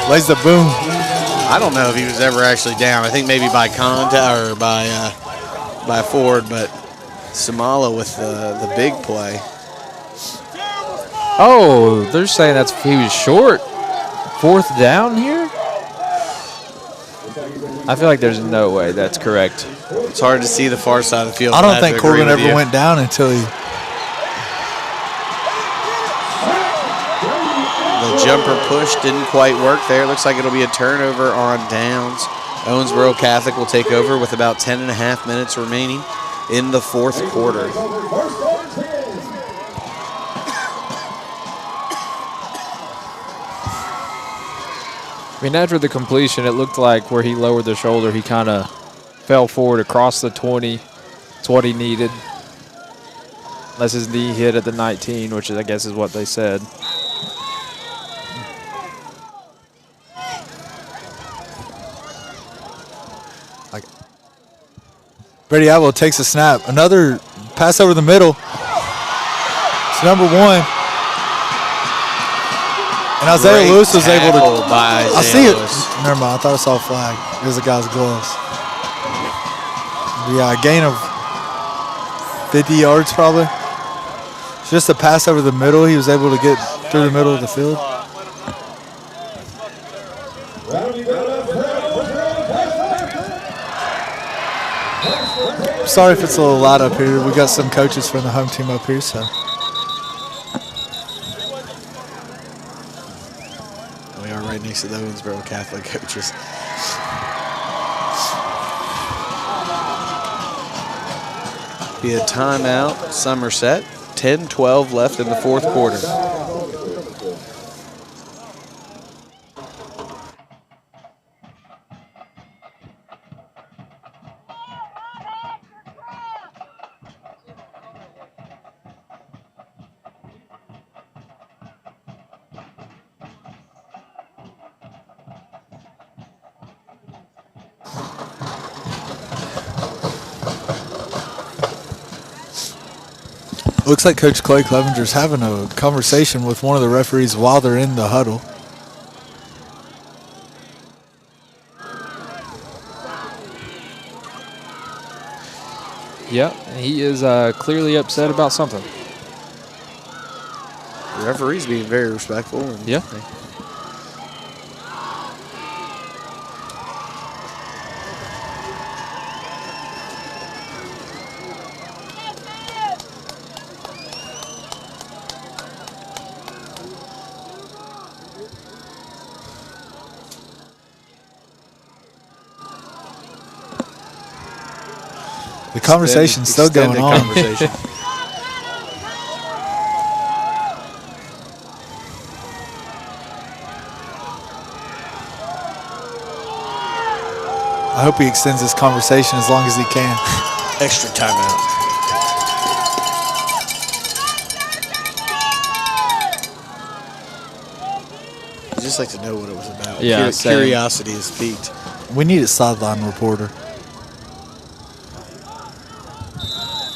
Lays the boom. I don't know if he was ever actually down. I think maybe by contact or by Ford, but Samala with the big play. Oh, they're saying he was short. 4th down here? I feel like there's no way that's correct. It's hard to see the far side of the field. I don't think Corbin ever went down until he... The jumper push didn't quite work there. Looks like it'll be a turnover on downs. Owensboro Catholic will take over with about 10.5 minutes remaining in the 4th quarter. I mean, after the completion, it looked like where he lowered the shoulder, he kind of fell forward across the 20. It's what he needed. Unless his knee hit at the 19, which I guess is what they said. Brady Atwell takes a snap. Another pass over the middle. It's number 1. And Isaiah Lewis was able to. I see it. Never mind. I thought I saw a flag. There's a guy's gloves. Yeah, a gain of 50 yards probably. It's just a pass over the middle. He was able to get through the middle of the field. Sorry if it's a little loud up here. We got some coaches from the home team up here, so. We are right next to the Owensboro Catholic coaches. Be a timeout, Somerset. 10-12 left in the 4th quarter. Looks like Coach Clay Clevenger's having a conversation with one of the referees while they're in the huddle. Yeah, he is clearly upset about something. The referee's being very respectful. And yeah. The conversation's still going on. Conversation. I hope he extends this conversation as long as he can. Extra timeout. I'd just like to know what it was about. Yeah, same. Curiosity is piqued. We need a sideline reporter.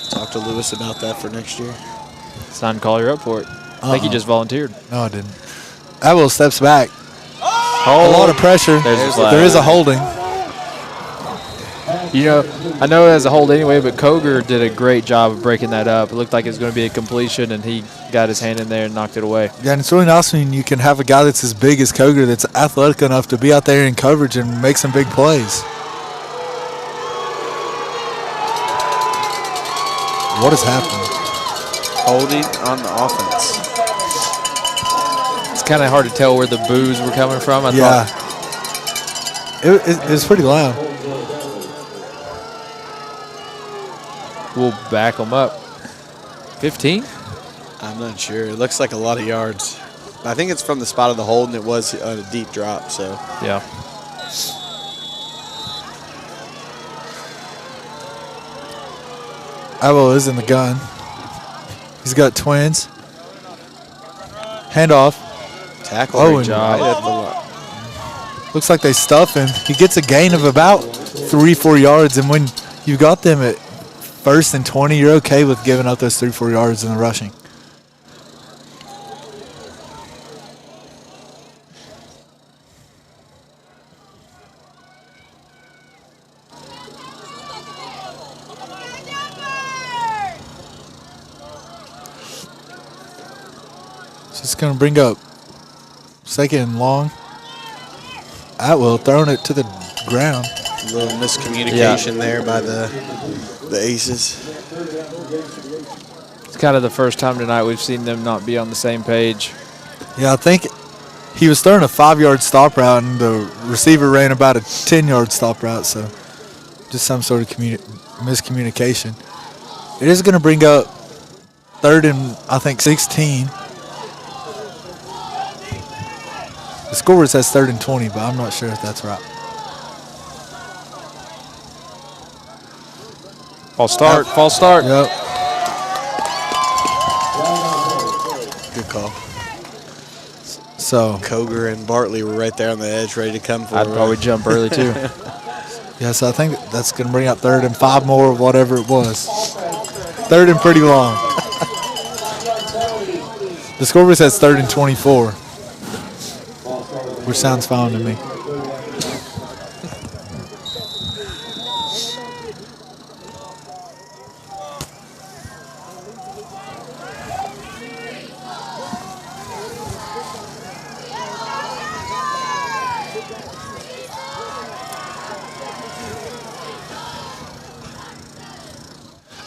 Talk to Lewis about that for next year. It's time to call you up for it. I think he just volunteered. No, I didn't. Atwell steps back. Hold. A lot of pressure. There's a flag. There is a holding. You know, I know it has a hold anyway, but Koger did a great job of breaking that up. It looked like it was going to be a completion, and he got his hand in there and knocked it away. Yeah, and it's really nice when you can have a guy that's as big as Koger that's athletic enough to be out there in coverage and make some big plays. What has happened? Holding on the offense. It's kind of hard to tell where the boos were coming from. I Yeah. thought It was pretty loud. we'll back them up. 15? I'm not sure. It looks like a lot of yards. I think it's from the spot of the hold, and it was a deep drop. So Yeah. Atwell is in the gun. He's got twins. Handoff. tackle. Oh, Great and job. Right at the line. Looks like they stuff him. He gets a gain of about 3-4 yards, and when you got them at 1st and 20, you're okay with giving up those 3-4 yards in the rushing. So it's going to bring up 2nd and long. Atwell throwing it to the ground. A little miscommunication there by the Aces. It's kind of the first time tonight we've seen them not be on the same page. Yeah, I think he was throwing a 5-yard stop route, and the receiver ran about a 10-yard stop route, so just some sort of miscommunication. It is going to bring up 3rd and, I think, 16. The score says 3rd and 20, but I'm not sure if that's right. False start. False start. Yep. Good call. So Koger and Bartley were right there on the edge, ready to come for I'd probably jump early, too. yeah, so I think that's going to bring up 3rd and 5 more of whatever it was. 3rd and pretty long. The scoreboard says 3rd and 24, which sounds fine to me.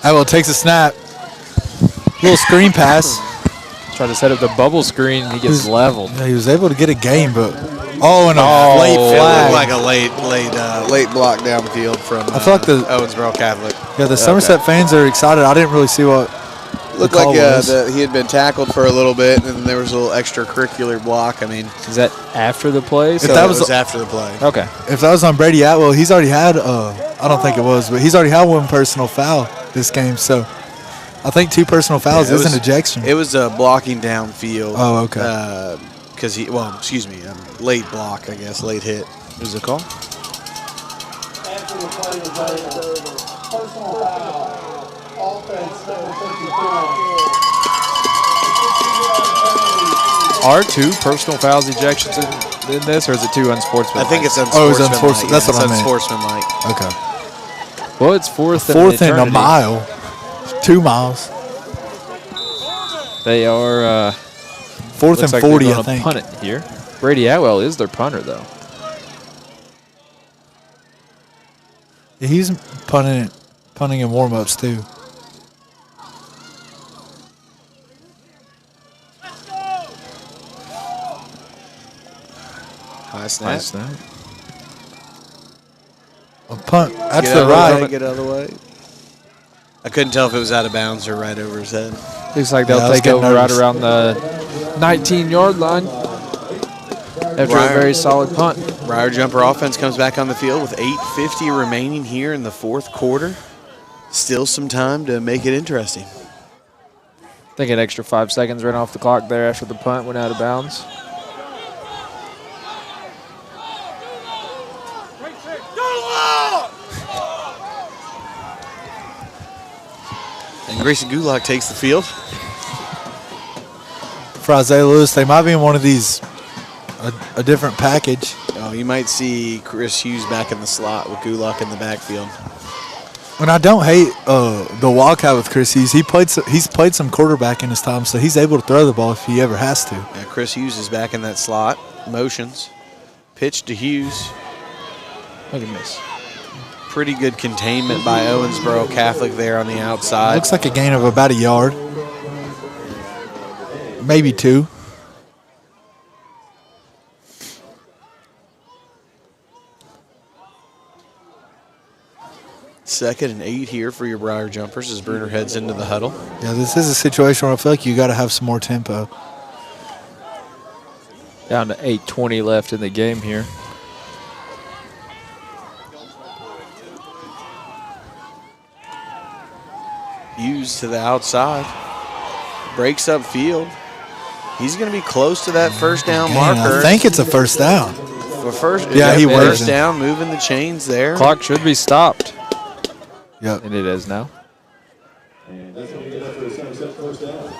Atwell takes a snap. Little screen pass. Trying to set up the bubble screen. He gets leveled. Yeah, he was able to get a gain, but and a late It flag. looked like a late block downfield from I feel like the Owensboro Catholic. Yeah, the Somerset fans are excited. I didn't really see what Looked the call like was. he had been tackled for a little bit, and there was a little extracurricular block. I mean, Is that after the play? so that it was- was after the play. Okay. If that was on Brady Atwell, he's already had I don't think it was, but he's already had 1 personal foul this game. So I think 2 personal fouls Yeah, it is was- an ejection. It was blocking downfield. Oh, okay. Because late block, I guess, late hit. Was the call? After the play was over, personal foul, offense number 54. Are 2 personal fouls ejections in this, or is it 2 unsportsmanlike? I think it's unsportsmanlike. Oh, it was unsportsmanlike. That's what I meant. Unsportsmanlike. Okay. Well, it's 4th and 4th and a eternity. mile. 2 miles. They are 4th and looks like 40, they're I gonna think. punt it here. Brady Atwell is their punter, though. Yeah, he's punting in warm-ups, too. High snap. Nice snap. A punt. That's Get the out of the way, right. Get out of the way. I couldn't tell if it was out of bounds or right over his head. Looks like Yeah, I they'll was take getting over right nervous. around the 19-yard line after a Ryan. very solid punt. Briar Jumper offense comes back on the field with 8:50 remaining here in the 4th quarter. Still some time to make it interesting. I think an extra 5 seconds ran off the clock there after the punt went out of bounds. Grayson Gulak takes the field. For Isaiah Lewis, they might be in one of these, a different package. Oh, you might see Chris Hughes back in the slot with Gulak in the backfield. And I don't hate the Wildcat with Chris Hughes. He's played some quarterback in his time, so he's able to throw the ball if he ever has to. Yeah, Chris Hughes is back in that slot. Motions. Pitch to Hughes. Look at this. Pretty good containment by Owensboro Catholic there on the outside. Looks like a gain of about a yard. Maybe 2. Second and 8 here for your Briar Jumpers as Bruner heads into the huddle. Yeah, this is a situation where I feel like you got to have some more tempo. Down to 8:20 left in the game here. Hughes to the outside. Breaks up field. He's going to be close to that first down marker. I think it's a first down. For first, Yeah, he was. First down, moving the chains there. Clock should be stopped. Yep. And it is now. And that's going to get up for the Somerset first down.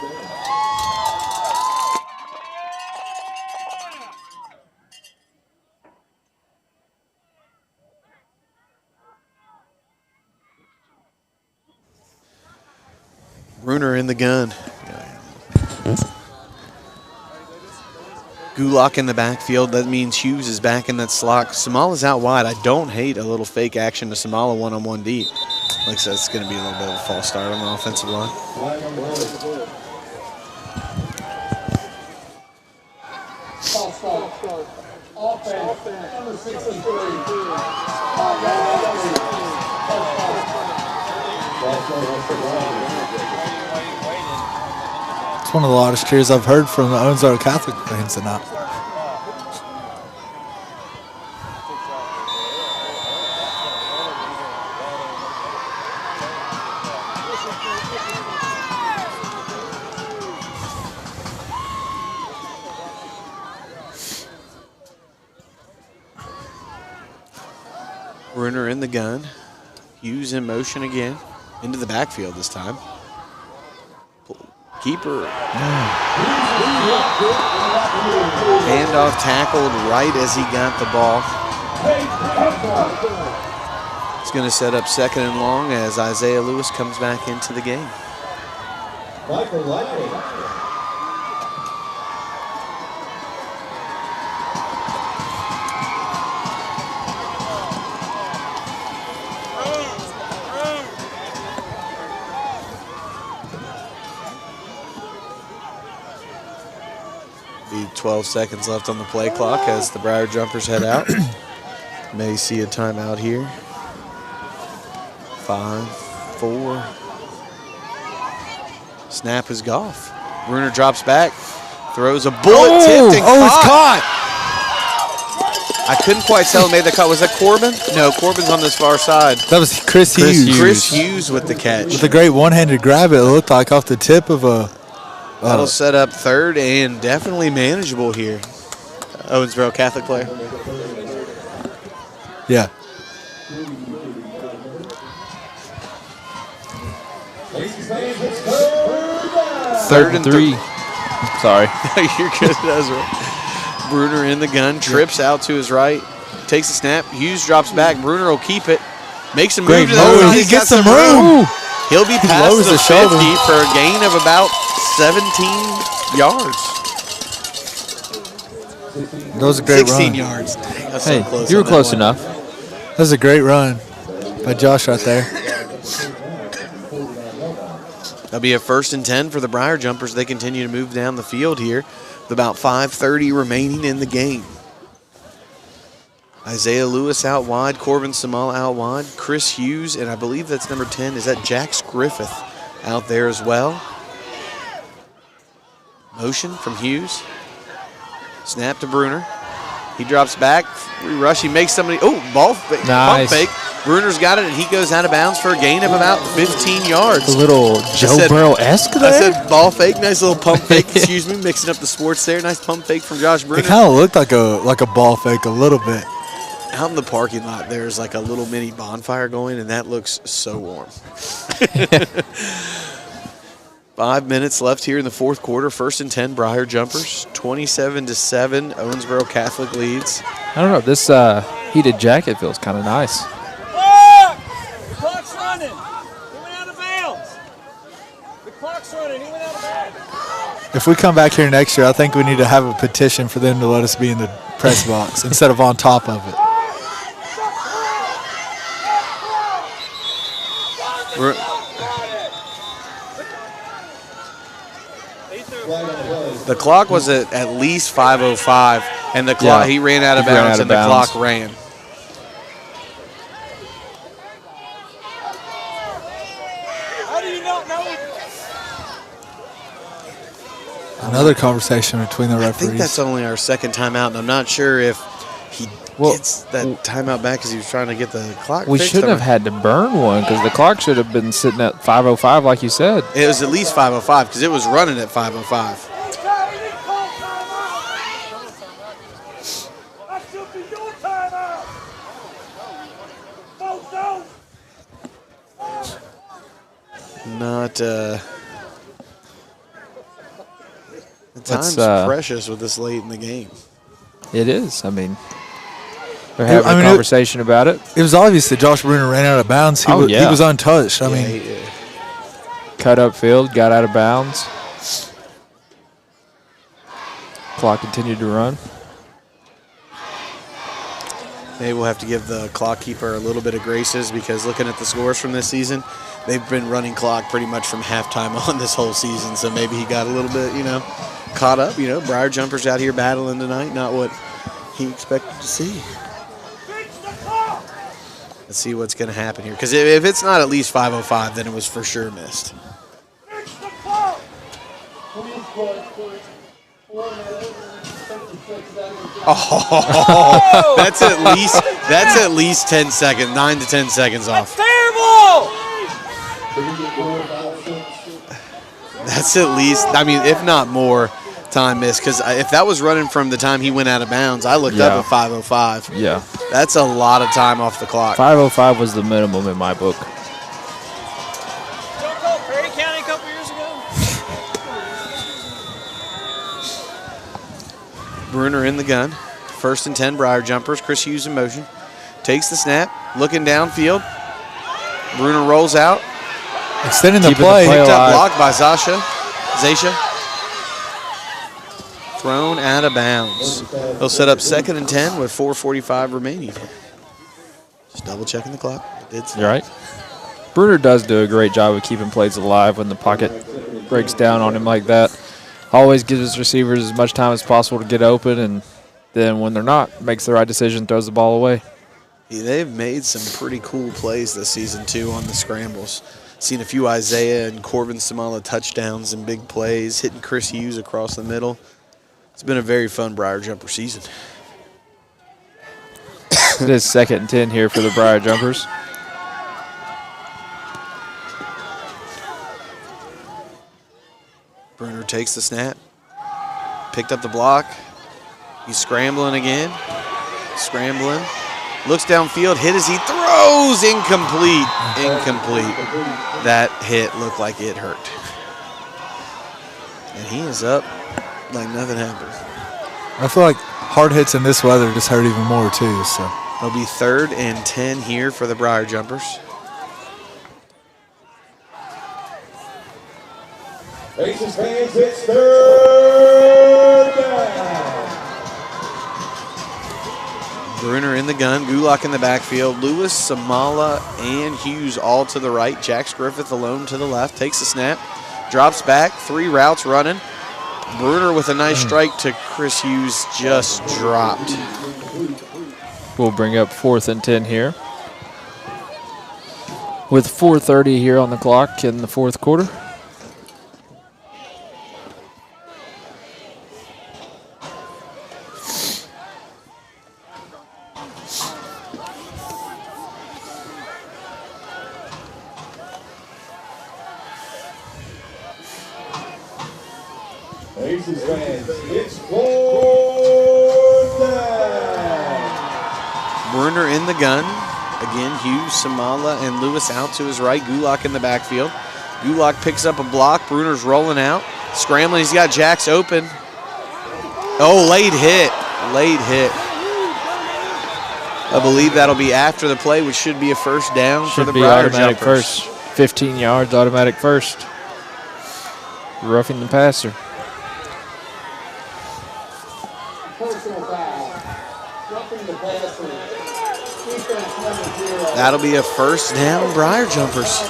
Bruner in the gun. Gulak in the backfield. That means Hughes is back in that slot. Samala's out wide. I don't hate a little fake action to Samala one-on-one deep. Like I said, it's going to be a little bit of a false start on the offensive line. False start. Offense. Number 63. It's one of the loudest cheers I've heard from the Owensboro Catholic fans tonight. Bruner in the gun. Hughes in motion again. Into the backfield this time. Keeper. Handoff tackled right as he got the ball. It's going to set up second and long as Isaiah Lewis comes back into the game. Michael Lightning. Be 12 seconds left on the play clock as the Briar Jumpers head out. May see a timeout here. 5, 4. Snap is off. Bruner drops back, throws a bullet, tipped and caught. I couldn't quite tell who made the cut. Was that Corbin? No, Corbin's on this far side. That was Chris Hughes. Chris Hughes with the catch. With a great one-handed grab, it looked like off the tip of a... That'll set up third and definitely manageable here. Owensboro Catholic player. Yeah. Third and 3. Sorry. You're good, Ezra. Bruner in the gun, trips out to his right, takes a snap. Hughes drops back. Bruner will keep it. Makes a move to the outside. He He's gets got some room. He'll be past lowers the the 50 shoulder. for a gain of about 17 yards. That was a great 16 run. yards. Dang, that's Hey, so close you were on that close one. enough. That was a great run by Josh right there. That'll be a 1st and 10 for the Briar Jumpers. They continue to move down the field here with about 5:30 remaining in the game. Isaiah Lewis out wide, Corbin Samal out wide, Chris Hughes, and I believe that's number 10. Is that Jax Griffith out there as well? Motion from Hughes. Snap to Bruner. He drops back, rush, he makes somebody, ball fake, Nice. pump fake. Bruner's got it, and he goes out of bounds for a gain of about 15 yards. A little Joe said- Burrow-esque I there. said ball fake, nice little pump fake, excuse me, mixing up the sports there. Nice pump fake from Josh It Bruner. kind of looked like a ball fake a little bit. Out in the parking lot, there's like a little mini bonfire going, and that looks so warm. 5 minutes left here in the fourth quarter. 1st and 10, Briar Jumpers. 27-7, Owensboro Catholic leads. I don't know. This heated jacket feels kind of nice. The clock's running. He went out of bounds. The clock's running. He went out of bounds. If we come back here next year, I think we need to have a petition for them to let us be in the press box instead of on top of it. The clock was at least 5:05, and the clock he ran out of bounds, and the clock ran. How do you not know? Another conversation between the I referees. think that's only our second timeout, and I'm not sure if he gets that timeout back because he was trying to get the clock We fixed. shouldn't have had to burn one because the clock should have been sitting at 5:05 like you said. It was at least 5:05 because it was running at 5:05. Not the time's precious with this late in the game. It is. I mean, they're having a conversation about it. It was obvious that Josh Bruner ran out of bounds. He was untouched. I mean, cut up field, got out of bounds. Clock continued to run. Maybe we'll have to give the clock keeper a little bit of graces because looking at the scores from this season, they've been running clock pretty much from halftime on this whole season. So maybe he got a little bit, caught up. Briar Jumpers out here battling tonight, not what he expected to see. Let's see what's going to happen here. Because if it's not at least 5:05, then it was for sure missed. Oh, that's at least 10 seconds, 9 to 10 seconds off. Terrible! That's at least, if not more, time missed. Because if that was running from the time he went out of bounds, I looked up at 5:05. Yeah. That's a lot of time off the clock. 5:05 was the minimum in my book. Don't call Perry County a couple years ago. Bruner in the gun. 1st and 10, Briar Jumpers. Chris Hughes in motion. Takes the snap, looking downfield. Bruner rolls out. Extending the Picked play. up block by Zasha. Thrown out of bounds. They'll set up 2nd and 10 with 4:45 remaining. Just double checking the clock. You're right. Bruner does do a great job of keeping plays alive when the pocket breaks down on him like that. Always gives his receivers as much time as possible to get open, and then when they're not, makes the right decision, throws the ball away. Yeah, they've made some pretty cool plays this season, too, on the scrambles. Seen a few Isaiah and Corbin Samala touchdowns and big plays, hitting Chris Hughes across the middle. It's been a very fun Briar Jumper season. It is 2nd and 10 here for the Briar Jumpers. Bruner takes the snap, picked up the block. He's scrambling again, looks downfield, hit as he throws, incomplete. That hit looked like it hurt. And he is up like nothing happened. I feel like hard hits in this weather just hurt even more too. So it'll be 3rd and 10 here for the Briar Jumpers. Aces fans, it's 3rd down. Bruner in the gun, Gulak in the backfield, Lewis, Samala, and Hughes all to the right. Jax Griffith alone to the left, takes the snap, drops back, 3 routes running. Bruner with a nice strike to Chris Hughes, just dropped. We'll bring up 4th and 10 here. With 4:30 here on the clock in the 4th quarter. Aces fans, it's 4th down. Bruner in the gun. Again, Hughes, Samala, and Lewis out to his right. Gulak in the backfield. Gulak picks up a block. Bruner's rolling out. Scrambling. He's got Jax open. Oh, late hit. Late hit. I believe that'll be after the play, which should be a first down for the Briar automatic Jumpers. first. 15 yards, automatic first. Roughing the passer. Personal foul. Roughing the passer. Defense number 0. That'll be a first down, Briar Jumpers.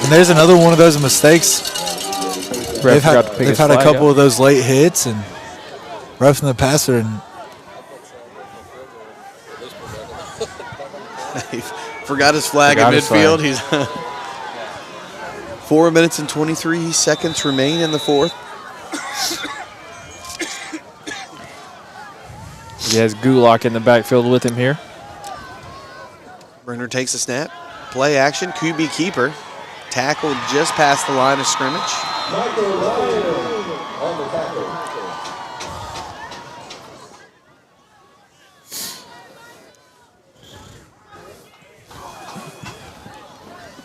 And there's another one of those mistakes. They've had a couple of those late hits and roughing the passer. And He forgot his flag in midfield. He's 4 minutes and 23 seconds remain in the fourth. He has Gulak in the backfield with him here. Brenner takes a snap. Play action. QB keeper. Tackled just past the line of scrimmage. Michael Ryan on the tackle.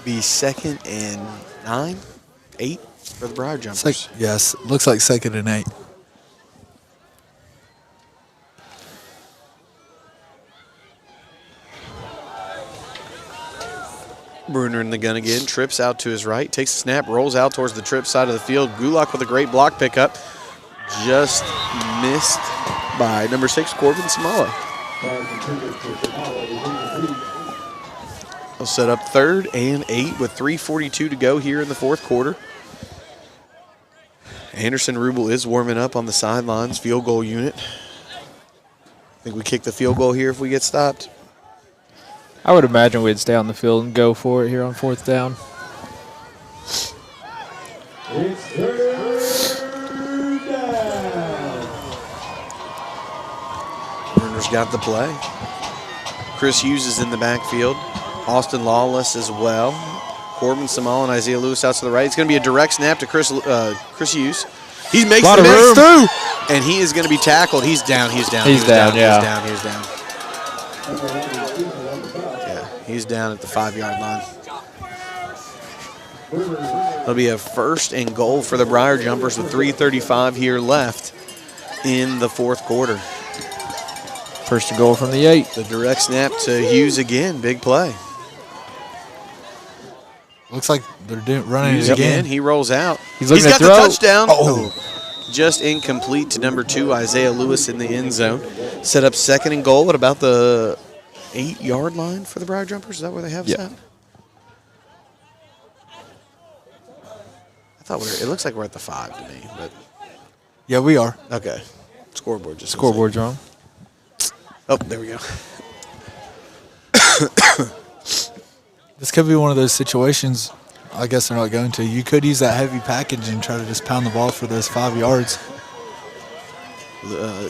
Be 2nd and 9, 8 for the Briar Jumpers. yes, looks like 2nd and 8. Bruner in the gun again, trips out to his right, takes a snap, rolls out towards the trip side of the field. Gulak with a great block pickup. Just missed by number 6, Corbin Samala. They'll set up 3rd and 8 with 3:42 to go here in the fourth quarter. Anderson Rubel is warming up on the sidelines, field goal unit. I think we kick the field goal here if we get stopped. I would imagine we'd stay on the field and go for it here on 4th down. It's 3rd down. Bruner's got the play. Chris Hughes is in the backfield. Austin Lawless as well. Corbin Samal and Isaiah Lewis out to the right. It's going to be a direct snap to Chris Hughes. He makes the miss too, and he is going to be tackled. He's down. He's down. He's down. Yeah. He's down. Yeah, he's down at the 5-yard line. It'll be a 1st and goal for the Briar Jumpers with 3:35 here left in the fourth quarter. 1st and goal from the 8. The direct snap to Hughes again. Big play. Looks like they're running Hughes it again. He rolls out. He's got to the throw. touchdown. Oh. Just incomplete to number 2, Isaiah Lewis in the end zone. Set up 2nd and goal at about the 8-yard line for the Briar Jumpers. Is that where they have us at? I thought it looks like we're at the 5 to me, but Yeah, we are. okay. Scoreboard just Scoreboard's wrong. Oh, there we go. This could be one of those situations. I guess they're not going to. You could use that heavy package and try to just pound the ball for those 5 yards.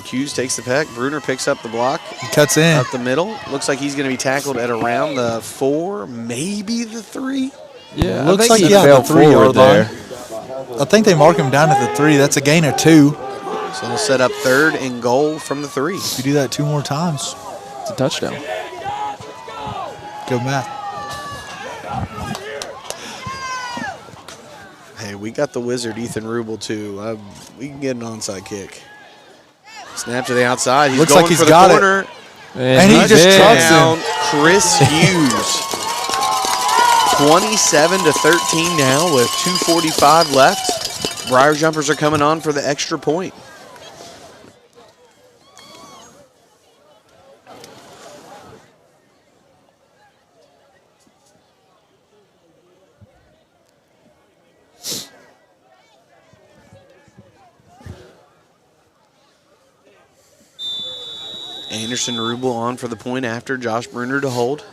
Hughes takes the pack. Bruner picks up the block. He cuts in. Up the middle. Looks like he's going to be tackled at around the 4, maybe the 3. Yeah, Looks like he the fell 3-yard forward line. there. I think they mark him down at the 3. That's a gain of 2. So they'll set up 3rd and goal from the 3. If you do that 2 more times, It's a touchdown. go math. Hey, we got the wizard, Ethan Rubel, too. We can get an onside kick. Snap to the outside. He's Looks going like he's for the got corner. And he just trucks Touchdown, him. Chris Hughes. 27-13 now with 2:45 left. Briar Jumpers are coming on for the extra point. Anderson Rubel on for the point after. Josh Bruner to hold.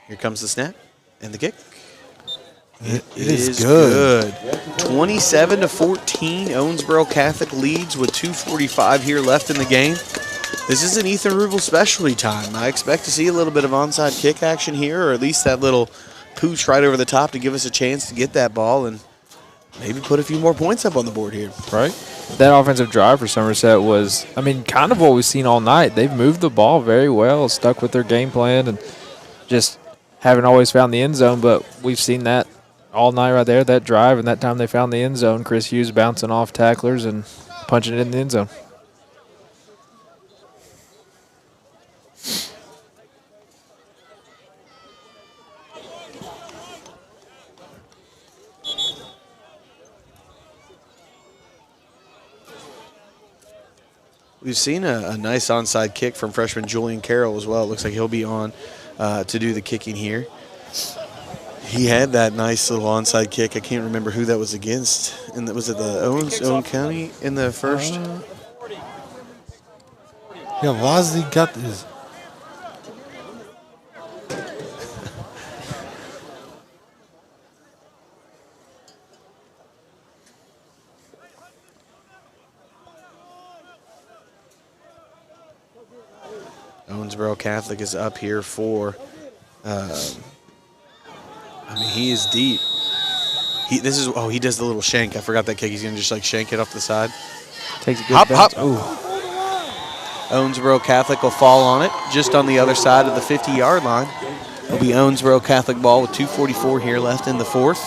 Here comes the snap and the kick. It is good. 27-14. Owensboro Catholic leads with 2:45 here left in the game. This is an Ethan Rubel specialty time. I expect to see a little bit of onside kick action here, or at least that little pooch right over the top to give us a chance to get that ball and maybe put a few more points up on the board here. Right. that offensive drive for Somerset was, I mean, kind of what we've seen all night. They've moved the ball very well, stuck with their game plan, and just haven't always found the end zone. But we've seen that all night right there, that drive, and that time they found the end zone. Chris Hughes bouncing off tacklers and punching it in the end zone. We've seen a nice onside kick from freshman Julian Carroll as well. It looks like he'll be on to do the kicking here. He had that nice little onside kick. I can't remember who that was against. And was it the Owen County in the first? Yeah, why has he got this? Owensboro Catholic is up here for, I mean, he is deep. He does the little shank. I forgot that kick. He's going to just like shank it off the side. Takes a good bounce. Ooh. Owensboro Catholic will fall on it just on the other side of the 50-yard line. It'll be Owensboro Catholic ball with 2:44 here left in the fourth.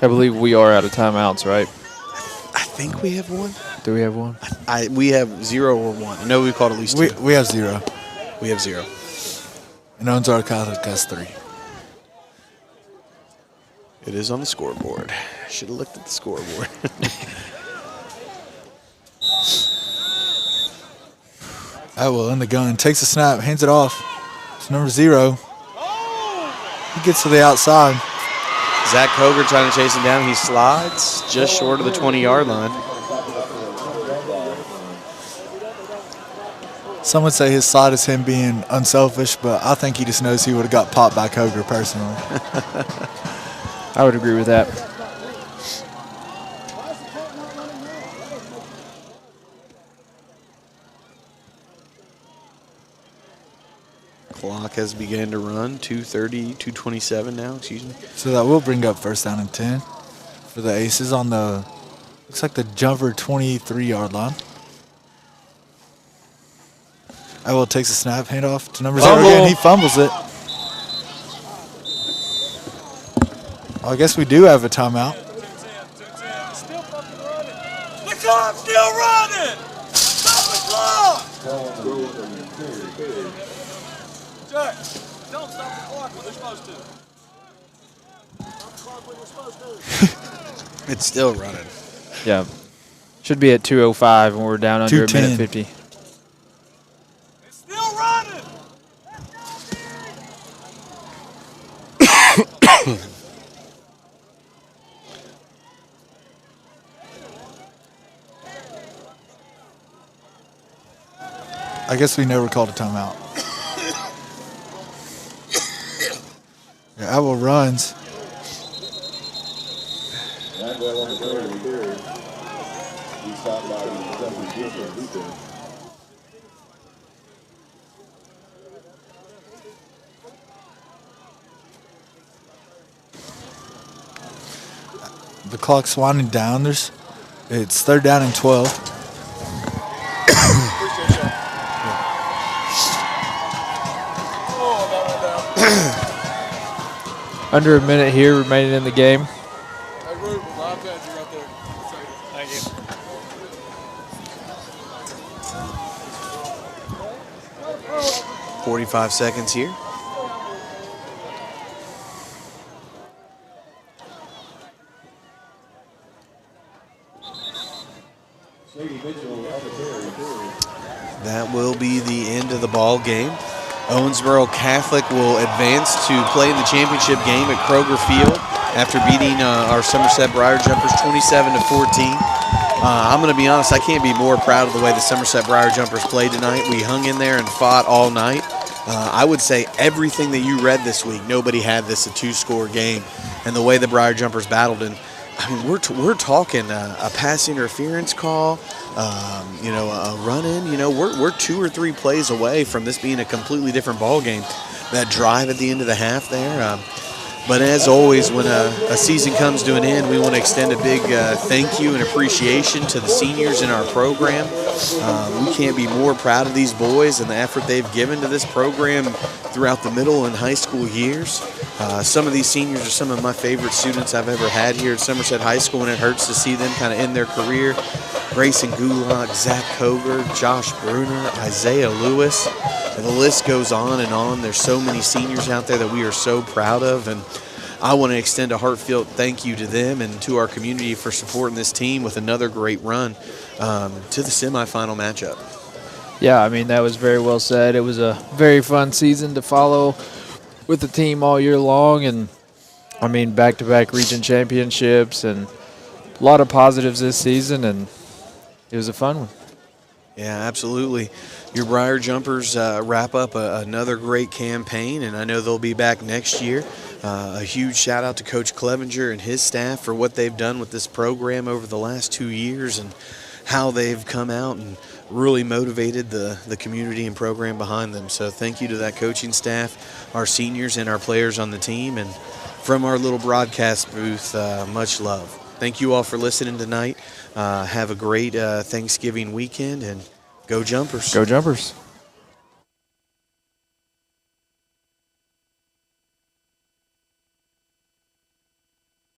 I believe we are out of timeouts, right? I think we have one. Do we have one? We have 0 or 1. I know we've called at least 2. We have 0. We have 0. And Owensboro Catholic has 3. It is on the scoreboard. Should have looked at the scoreboard. Atwell in the gun, takes a snap, hands it off. It's number 0. He gets to the outside. Zach Hoger trying to chase him down. He slides just short of the 20-yard line. Some would say his slide is him being unselfish, but I think he just knows he would have got popped by Hoger personally. I would agree with that. Clock has begun to run. 2:30, 2:27 now, excuse me. So that will bring up first down and 10 for the Aces on the, looks like the jumper 23-yard line. Atwell takes a snap, handoff to number 0 again. He fumbles it. Well, I guess we do have a timeout. Still fucking running. The clock's still running. Stop the clock. Jack, don't stop the clock when they're supposed to. Stop the clock when they're supposed to. It's still running. Yeah. Should be at 2:05 and we're down under a 2:10. minute 50. It's still running. I guess we never called a timeout. Yeah, Atwell runs. The clock's winding down. It's 3rd down and 12. Under a minute here remaining in the game. Thank you. 45 seconds here. That will be the end of the ball game. Owensboro Catholic will advance to play in the championship game at Kroger Field after beating our Somerset Briar Jumpers 27-14. I'm going to be honest, I can't be more proud of the way the Somerset Briar Jumpers played tonight. We hung in there and fought all night. I would say everything that you read this week, nobody had this a 2-score game. And the way the Briar Jumpers battled, and I mean, we're talking a pass interference call, a run-in. We're 2 or 3 plays away from this being a completely different ball game. That drive at the end of the half there, But as always, when a season comes to an end, we want to extend a big thank you and appreciation to the seniors in our program. We can't be more proud of these boys and the effort they've given to this program throughout the middle and high school years. Some of these seniors are some of my favorite students I've ever had here at Somerset High School, and it hurts to see them kind of end their career. Grayson Gulak, Zach Koger, Josh Bruner, Isaiah Lewis. And the list goes on and on. There's so many seniors out there that we are so proud of, and I want to extend a heartfelt thank you to them and to our community for supporting this team with another great run to the semifinal matchup. Yeah, I mean, that was very well said. It was a very fun season to follow with the team all year long, and I mean, back-to-back region championships and a lot of positives this season, and it was a fun one. Yeah, absolutely. Your Briar Jumpers wrap up another great campaign, and I know they'll be back next year. A huge shout out to Coach Clevenger and his staff for what they've done with this program over the last 2 years and how they've come out and really motivated the community and program behind them. So thank you to that coaching staff, our seniors, and our players on the team. And from our little broadcast booth, much love. Thank you all for listening tonight. Have a great Thanksgiving weekend, and go Jumpers. Go Jumpers.